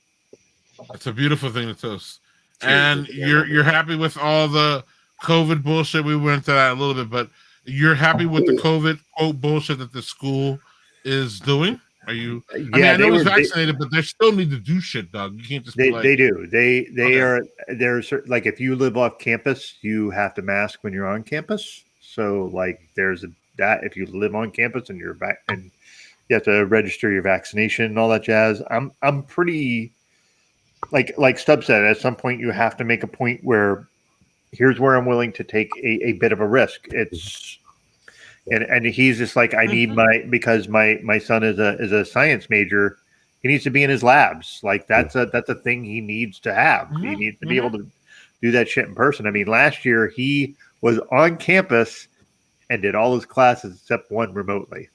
It's a beautiful thing to toast. Cheers, And you're happy with all the COVID bullshit. We went into that a little bit, but you're happy with the COVID quote bullshit that the school is doing? Are you? I mean, I know he's vaccinated, but they still need to do shit, Doug. You can't just be like, they do. There's like if you live off campus, you have to mask when you're on campus. So like there's that if you live on campus and you're back and you have to register your vaccination and all that jazz. I'm pretty like Stubbs said, at some point you have to make a point where here's where I'm willing to take a bit of a risk. It's and he's just like, I need because my son is a science major. He needs to be in his labs. Like that's a thing he needs to have. He needs to be able to do that shit in person. I mean, last year he was on campus and did all his classes except one remotely.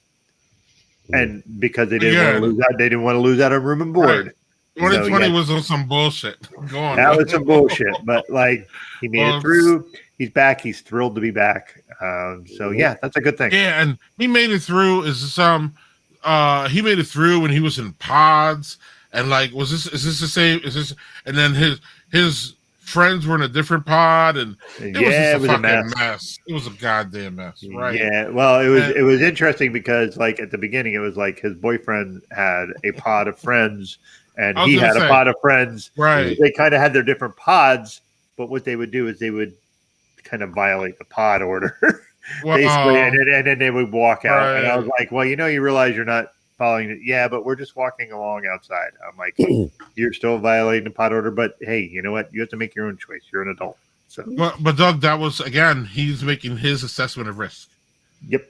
And because they didn't want to lose out, they didn't want to lose out on room and board. Right. 2020 was on some bullshit. Go on. That was some bullshit, but like he made it through. He's back. He's thrilled to be back. So yeah, that's a good thing. Yeah, and he made it through. He made it through when he was in pods, and like, is this the same? Is this? And then his friends were in a different pod, and it was a fucking mess. It was a goddamn mess, right? Yeah. Well, it was interesting because like at the beginning, it was like his boyfriend had a pod of friends. And he had a pod of friends. Right. They kind of had their different pods, but what they would do is they would kind of violate the pod order, basically, and then they would walk out. Right. And I was like, well, you realize you're not following it. Yeah, but we're just walking along outside. I'm like, you're still violating the pod order, but hey, you know what? You have to make your own choice. You're an adult. So, but Doug, that was again, he's making his assessment of risk. Yep.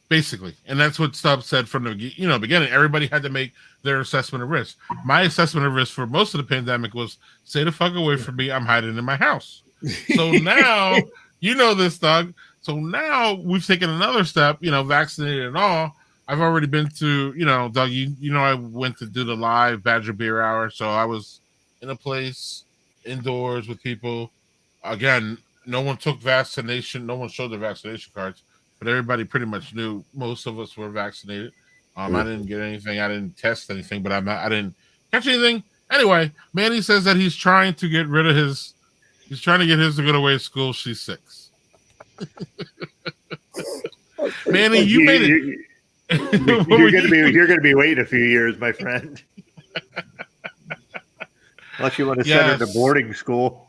Basically, and that's what Stubbs said from the beginning. Everybody had to make their assessment of risk. My assessment of risk for most of the pandemic was stay the fuck away from me. I'm hiding in my house. So now this, Doug. So now we've taken another step. Vaccinated and all. I've already been to Doug. I went to do the live Badger Beer Hour. So I was in a place indoors with people. Again, no one took vaccination. No one showed their vaccination cards. But everybody pretty much knew most of us were vaccinated. I didn't get anything. I didn't test anything, but I didn't catch anything. Anyway, Manny says that he's trying to get rid of his. He's trying to get his to go away to school. She's 6. Manny, you made it. You're gonna be waiting a few years, my friend. Unless you want to send her to boarding school.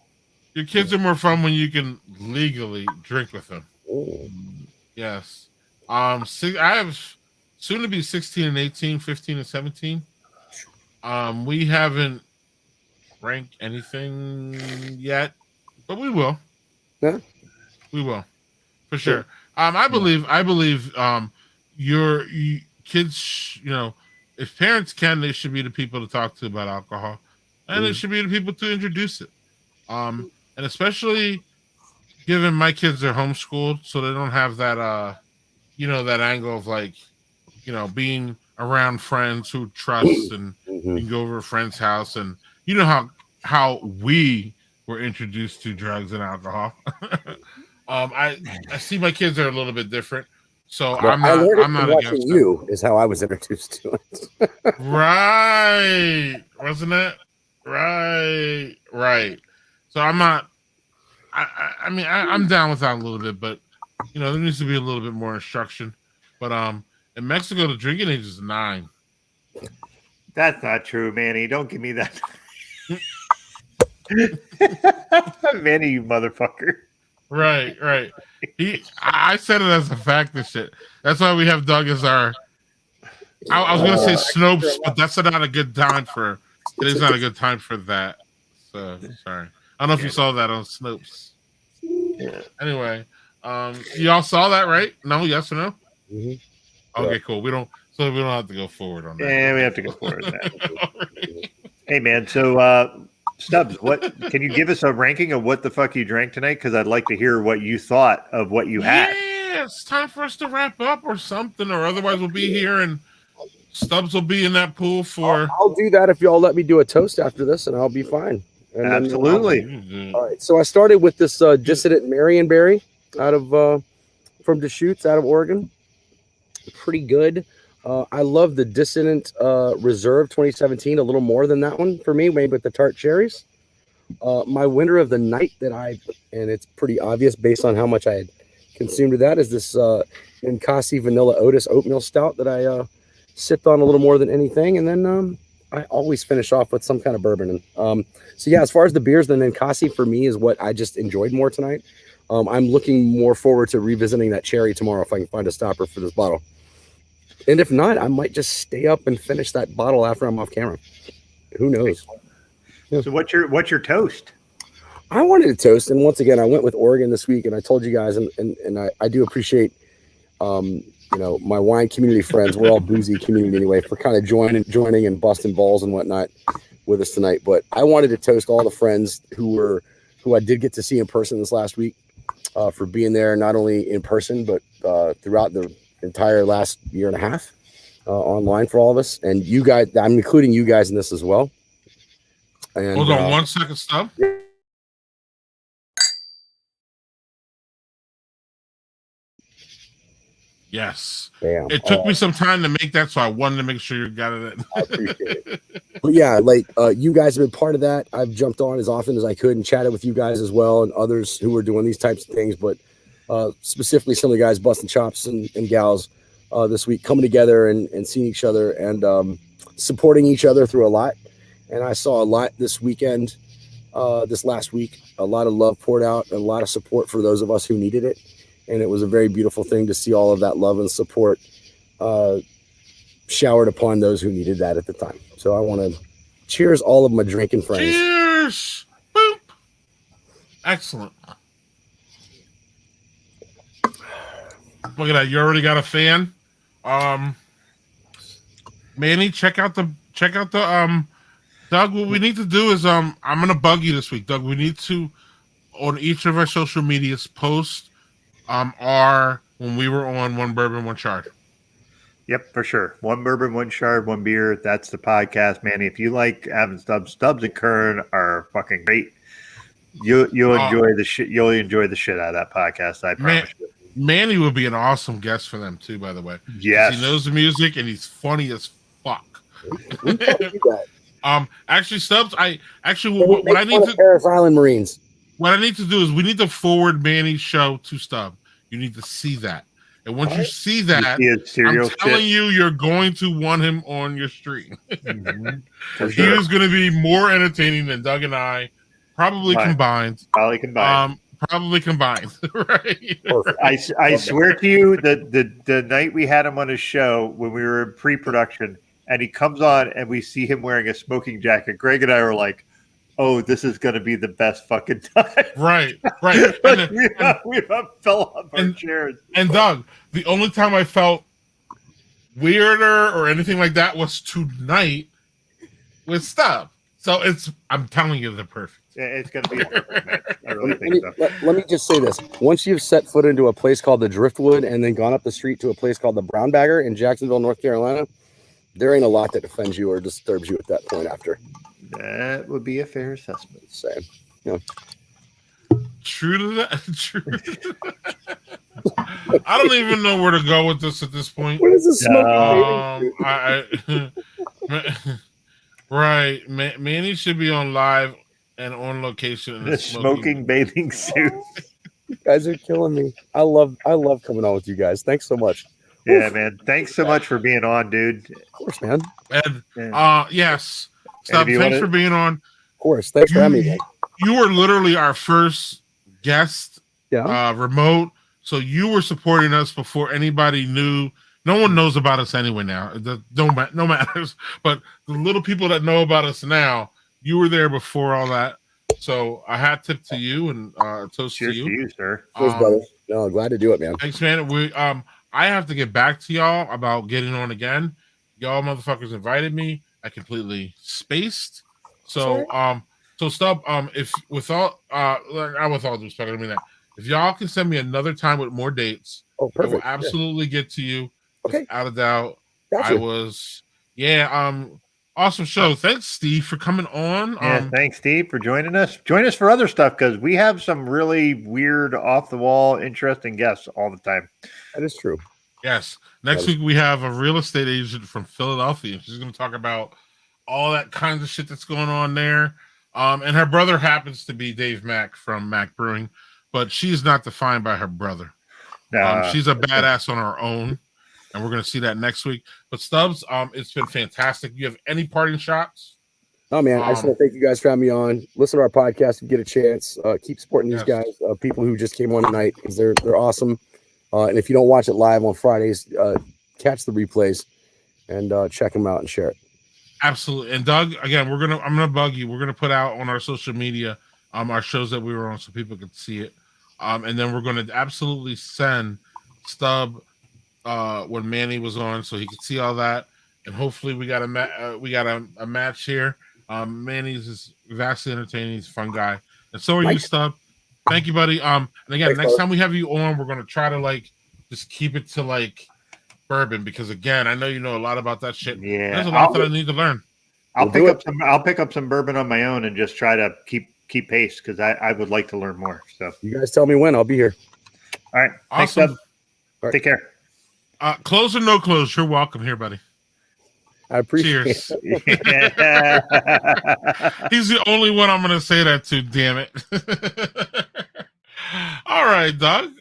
Your kids are more fun when you can legally drink with them. Yes. I have soon to be 16 and 18, 15 and 17. We haven't ranked anything yet, but we will. Yeah. We will. For sure. I believe your kids, if parents can, they should be the people to talk to about alcohol. And they should be the people to introduce it. And especially given my kids are homeschooled, so they don't have that, that angle of like, being around friends who trust and you can go over a friend's house, and how we were introduced to drugs and alcohol. I see my kids are a little bit different, so I'm not against you. Is how I was introduced to it. Right, wasn't it? Right. So I'm not. I'm down with that a little bit, but there needs to be a little bit more instruction. But in Mexico, the drinking age is 9. That's not true, Manny. Don't give me that. Manny, you motherfucker. Right. I said it as a fact and shit. That's why we have Doug as our. I was gonna say Snopes, but that's not a good time for. It is not a good time for that. So sorry. I don't know if you saw that on Snopes. Yeah. Anyway, y'all saw that, right? No, yes or no? Mm-hmm. Okay, cool. We don't have to go forward on that. Yeah, we have to go forward on that. Hey, man. So, Stubbs, what can you give us a ranking of what the fuck you drank tonight? Because I'd like to hear what you thought of what you had. Yeah, it's time for us to wrap up or something, or otherwise we'll be here and Stubbs will be in that pool for. I'll do that if y'all let me do a toast after this, and I'll be fine. And Absolutely. Then, all right. So I started with this dissident Marionberry out of from Deschutes, out of Oregon. Pretty good. I love the Dissident Reserve 2017 a little more than that one for me, maybe with the tart cherries. My winner of the night and it's pretty obvious based on how much I had consumed of that, is this Ninkasi Vanilla Otis Oatmeal Stout that I sipped on a little more than anything. And then I always finish off with some kind of bourbon. And so yeah, as far as the beers, the Ninkasi for me is what I just enjoyed more tonight. I'm looking more forward to revisiting that cherry tomorrow if I can find a stopper for this bottle. And if not, I might just stay up and finish that bottle after I'm off camera. Who knows? So what's your toast? I wanted to toast, and once again, I went with Oregon this week, and I told you guys, and I do appreciate, my wine community friends. We're all boozy community anyway, for kind of joining and busting balls and whatnot with us tonight. But I wanted to toast all the friends who I did get to see in person this last week, for being there not only in person but throughout the entire last year and a half online for all of us. And you guys, I'm including you guys in this as well. And hold on 1 second, Stubb. Yes. Bam. It took me some time to make that, so I wanted to make sure you got it. I appreciate it. But yeah, you guys have been part of that. I've jumped on as often as I could and chatted with you guys as well, and others who were doing these types of things. But specifically some of the guys busting chops and gals this week, coming together and seeing each other and supporting each other through a lot. And I saw a lot this weekend, this last week, a lot of love poured out and a lot of support for those of us who needed it. And it was a very beautiful thing to see all of that love and support showered upon those who needed that at the time. So I want to cheers all of my drinking friends. Cheers. Boop. Excellent. Look at that. You already got a fan. Manny, check out the Doug. What we need to do is I'm gonna bug you this week, Doug. We need to, on each of our social medias, post our when we were on One Bourbon, One Chard. Yep, for sure. One bourbon, one Chard, one beer. That's the podcast, Manny. If you like having Stubbs and Kern are fucking great. You'll enjoy the shit. You'll enjoy the shit out of that podcast. I promise you. Manny would be an awesome guest for them too, by the way. Yes, he knows the music and he's funny as fuck. Actually, Stubbs, what I need to Paris Island Marines. What I need to do is we need to forward Manny's show to Stubb. You need to see that, and once you see that, I'm telling you, you're going to want him on your stream. Mm-hmm. He is going to be more entertaining than Doug and I, probably combined. Probably combined, right? I swear to you that the night we had him on his show when we were in pre-production, and he comes on and we see him wearing a smoking jacket, Greg and I were like, "Oh, this is going to be the best fucking time." Right. we fell off our chairs. And Doug, the only time I felt weirder or anything like that was tonight with Stubb. So I'm telling you, they're perfect. Yeah, it's going to be a perfect match. I really think so. Let me just say this. Once you've set foot into a place called the Driftwood and then gone up the street to a place called the Brown Bagger in Jacksonville, North Carolina, there ain't a lot that offends you or disturbs you at that point after. That would be a fair assessment. Same. Yeah. True to that. True. I don't even know where to go with this at this point. What is this smoking right. Manny should be on live and on location in the smoking bathing suit. You guys are killing me. I love coming on with you guys. Thanks so much. Yeah, man. Thanks so much for being on, dude. Of course, man. And yes. Stop. Thanks for being on. Of course. Thanks for having me. You were literally our first guest, remote. So you were supporting us before anybody knew. No one knows about us anyway now. No matters. But the little people that know about us now, you were there before all that. So a hat tip to you and toast Cheers to you. To you, sir. Cheers, brother. No, glad to do it, man. Thanks, man. I have to get back to y'all about getting on again. Y'all motherfuckers invited me. I completely spaced. So so Stubb, if with all with all due respect, I mean that if y'all can send me another time with more dates, perfect. I will absolutely get to you. Okay. Without a doubt. Gotcha. I was Awesome show. Thanks, Steve, for coming on. Yeah, thanks, Steve, for joining us. Join us for other stuff because we have some really weird, off the wall, interesting guests all the time. That is true. Yes. Next week we have a real estate agent from Philadelphia. She's going to talk about all that kinds of shit that's going on there. And her brother happens to be Dave Mack from Mack Brewing, but she's not defined by her brother. She's a badass on her own, and we're going to see that next week. But Stubbs, it's been fantastic. You have any parting shots? Oh man, I just want to thank you guys for having me on. Listen to our podcast if you get a chance. Keep supporting these guys, people who just came on tonight, because they're awesome. And if you don't watch it live on Fridays, catch the replays and check them out and share it. Absolutely. And Doug, again, I'm gonna bug you. We're gonna put out on our social media our shows that we were on so people can see it. And then we're gonna absolutely send Stubb when Manny was on so he could see all that. And hopefully we got a match here. Manny's is vastly entertaining. He's a fun guy. And so are you, Stubb. Thank you, buddy. And again, Thanks, next time we have you on, we're gonna try to just keep it to bourbon, because again, I know you know a lot about that shit. Yeah, there's a lot that I need to learn. I'll pick up some bourbon on my own and just try to keep pace, because I would like to learn more. So you guys tell me when. I'll be here. All right. Awesome. Thanks, Right. Take care. Close or no close, you're welcome here, buddy. I appreciate Cheers. it. He's the only one I'm going to say that to, damn it. All right, Doug.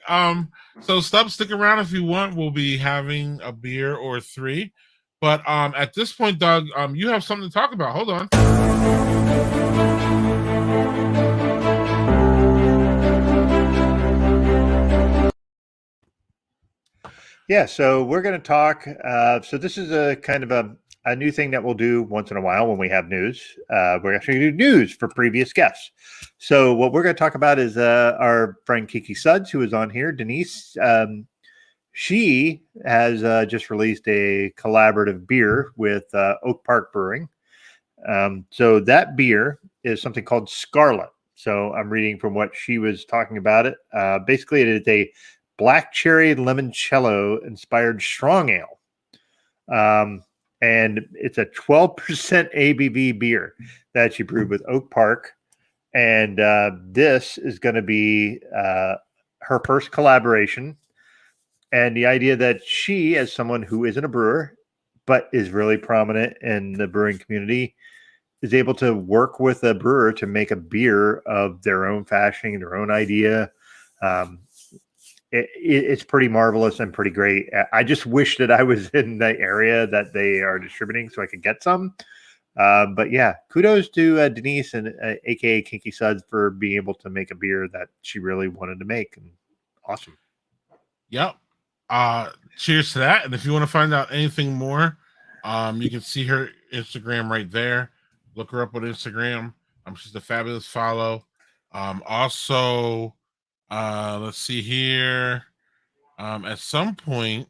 So Stubbs, stick around if you want. We'll be having a beer or three. But at this point, Doug, you have something to talk about. Hold on. Yeah, so we're going to talk. So this is a kind of a new thing that we'll do once in a while when we have news. We're actually going to do news for previous guests. So what we're going to talk about is our friend Kiki Suds, who is on here. Denise, she has just released a collaborative beer with Oak Park Brewing. So that beer is something called Scarlet. So I'm reading from what she was talking about it. Basically, it is a black cherry limoncello inspired strong ale. And it's a 12% ABV beer that she brewed with Oak Park. And this is going to be her first collaboration. And the idea that she, as someone who isn't a brewer, but is really prominent in the brewing community, is able to work with a brewer to make a beer of their own fashioning, their own idea. It's pretty marvelous and pretty great. I just wish that I was in the area that they are distributing so I could get some. But yeah, kudos to Denise and aka Kinky Suds for being able to make a beer that she really wanted to make. And awesome. Yep. Cheers to that. And if you want to find out anything more, you can see her Instagram right there. Look her up on Instagram. She's a fabulous follow. Also, let's see here. At some point,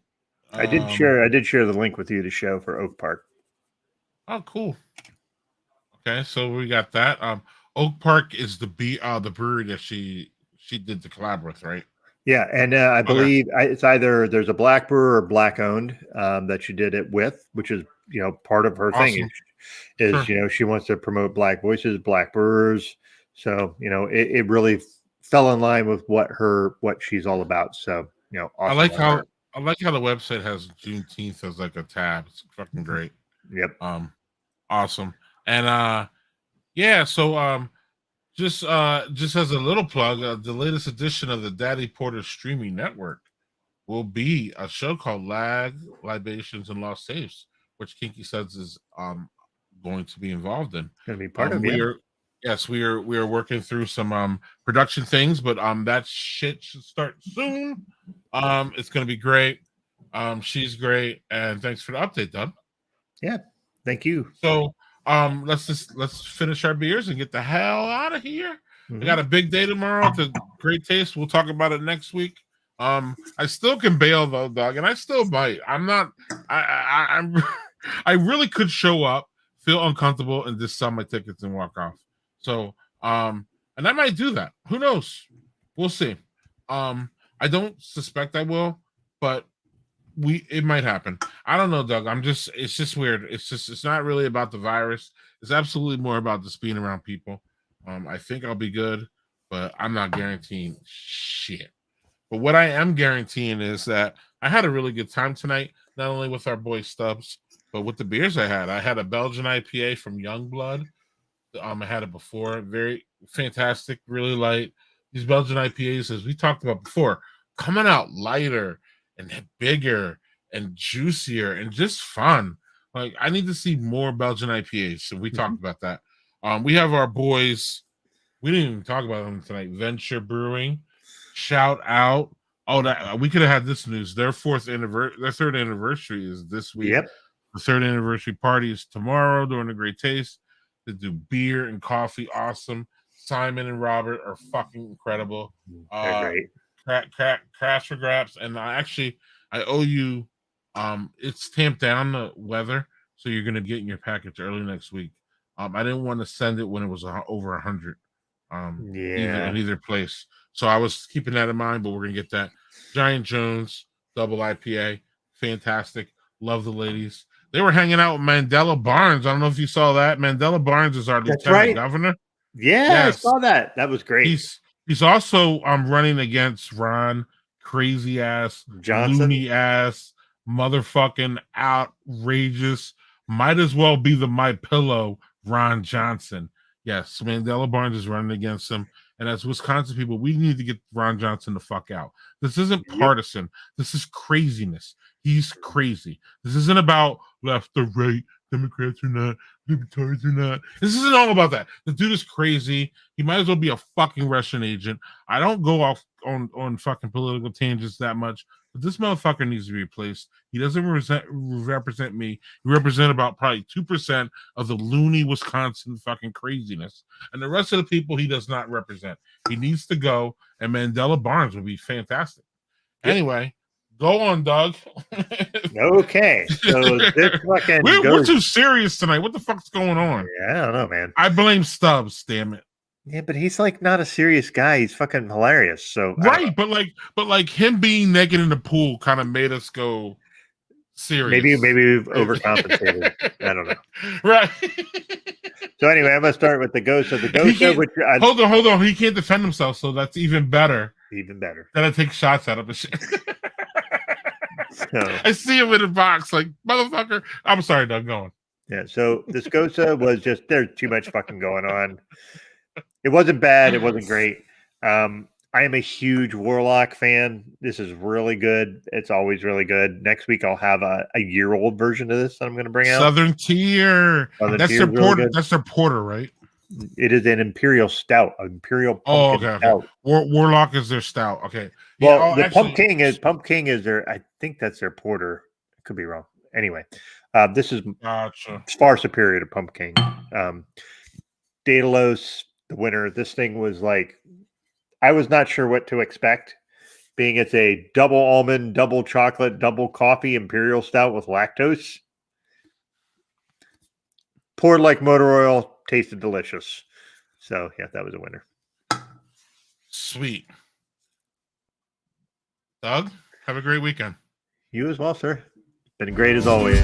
I did share the link with you to show for Oak Park. Oh, cool. Okay, so we got that. Oak Park is the brewery that she did the collab with, right? Yeah, and I believe it's either there's a black brewer or black owned that she did it with, which is part of her thing is Sure. She wants to promote black voices, black brewers. So it really fell in line with what she's all about. So awesome. I like how the website has Juneteenth as like a tab. It's fucking great. Yep. Awesome. And so just as a little plug, the latest edition of the Daddy Porter streaming network will be a show called Libations and Lost Tapes, which Kinky Suds is going to be involved in. Going to be part of it. Yes, we are working through some production things, but that shit should start soon. It's going to be great. She's great, and thanks for the update, Doug. Yeah, thank you. So let's finish our beers and get the hell out of here. Mm-hmm. We got a big day tomorrow at the Great Taste. We'll talk about it next week. I still can bail though, Doug, and I still bite. I'm not. I really could show up, feel uncomfortable, and just sell my tickets and walk off. So, and I might do that. Who knows? We'll see. I don't suspect I will, but it might happen. I don't know, Doug. It's just weird. It's not really about the virus. It's absolutely more about just being around people. I think I'll be good, but I'm not guaranteeing shit. But what I am guaranteeing is that I had a really good time tonight, not only with our boy Stubbs, but with the beers I had. I had a Belgian IPA from Youngblood. I had it before. Very fantastic, really light. These Belgian IPAs, as we talked about before, coming out lighter and bigger and juicier and just fun. Like, I need to see more Belgian IPAs. So we talked about that. We have our boys. We didn't even talk about them tonight. Venture Brewing. Shout out. Oh, that we could have had this news. Their third anniversary is this week. Yep. The third anniversary party is tomorrow during the Great Taste. They do beer and coffee. Awesome. Simon and Robert are fucking incredible. They're great. Crash for Graps. And I owe you. It's tamped down the weather, so you're gonna get in your package early next week. I didn't want to send it when it was over 100. In either place. So I was keeping that in mind, but we're gonna get that. Giant Jones double IPA, fantastic. Love the ladies. They were hanging out with Mandela Barnes. I don't know if you saw that. Mandela Barnes is our lieutenant governor. Yeah, yes. I saw that. That was great. He's also running against Ron, crazy ass, Johnson, loony ass, motherfucking outrageous. Might as well be the My Pillow Ron Johnson. Yes, Mandela Barnes is running against him. And as Wisconsin people, we need to get Ron Johnson the fuck out. This isn't partisan. This is craziness. He's crazy. This isn't about left or right, Democrats or not, Libertarians or not. This isn't all about that. The dude is crazy. He might as well be a fucking Russian agent. I don't go off on fucking political tangents that much, but this motherfucker needs to be replaced. He doesn't represent me. He represents about probably 2% of the loony Wisconsin fucking craziness. And the rest of the people he does not represent. He needs to go, and Mandela Barnes would be fantastic. Yep. Anyway, go on, Doug. Okay. So this fucking we're too serious tonight. What the fuck's going on? Yeah, I don't know, man. I blame Stubbs, damn it. Yeah, but he's like not a serious guy. He's fucking hilarious. So right, but like him being naked in the pool kind of made us go serious. Maybe we've overcompensated. I don't know. Right. So anyway, I'm gonna start with the ghost of the ghost. Hold on. He can't defend himself, so that's even better. Even better. Then I take shots at him and shit. So, I see him in the box, like, motherfucker. I'm sorry, Doug. Go on. Yeah. So this Gosa was just there's too much fucking going on. It wasn't bad. It wasn't great. I am a huge Warlock fan. This is really good. It's always really good. Next week I'll have a year-old version of this that I'm going to bring out. Southern Tier. That's their porter. That's their porter, right? It is an Imperial Stout. Imperial Pumpkin Stout. Warlock is their stout. Okay. Well, the Pump King is their. I think that's their porter. I could be wrong. Anyway, this is far superior to Pump King. Daedalus, the winner. This thing was like, I was not sure what to expect, being it's a double almond, double chocolate, double coffee Imperial Stout with lactose. Poured like motor oil, tasted delicious. So, yeah, that was a winner. Sweet. Doug, have a great weekend. You as well, sir. Been great as always.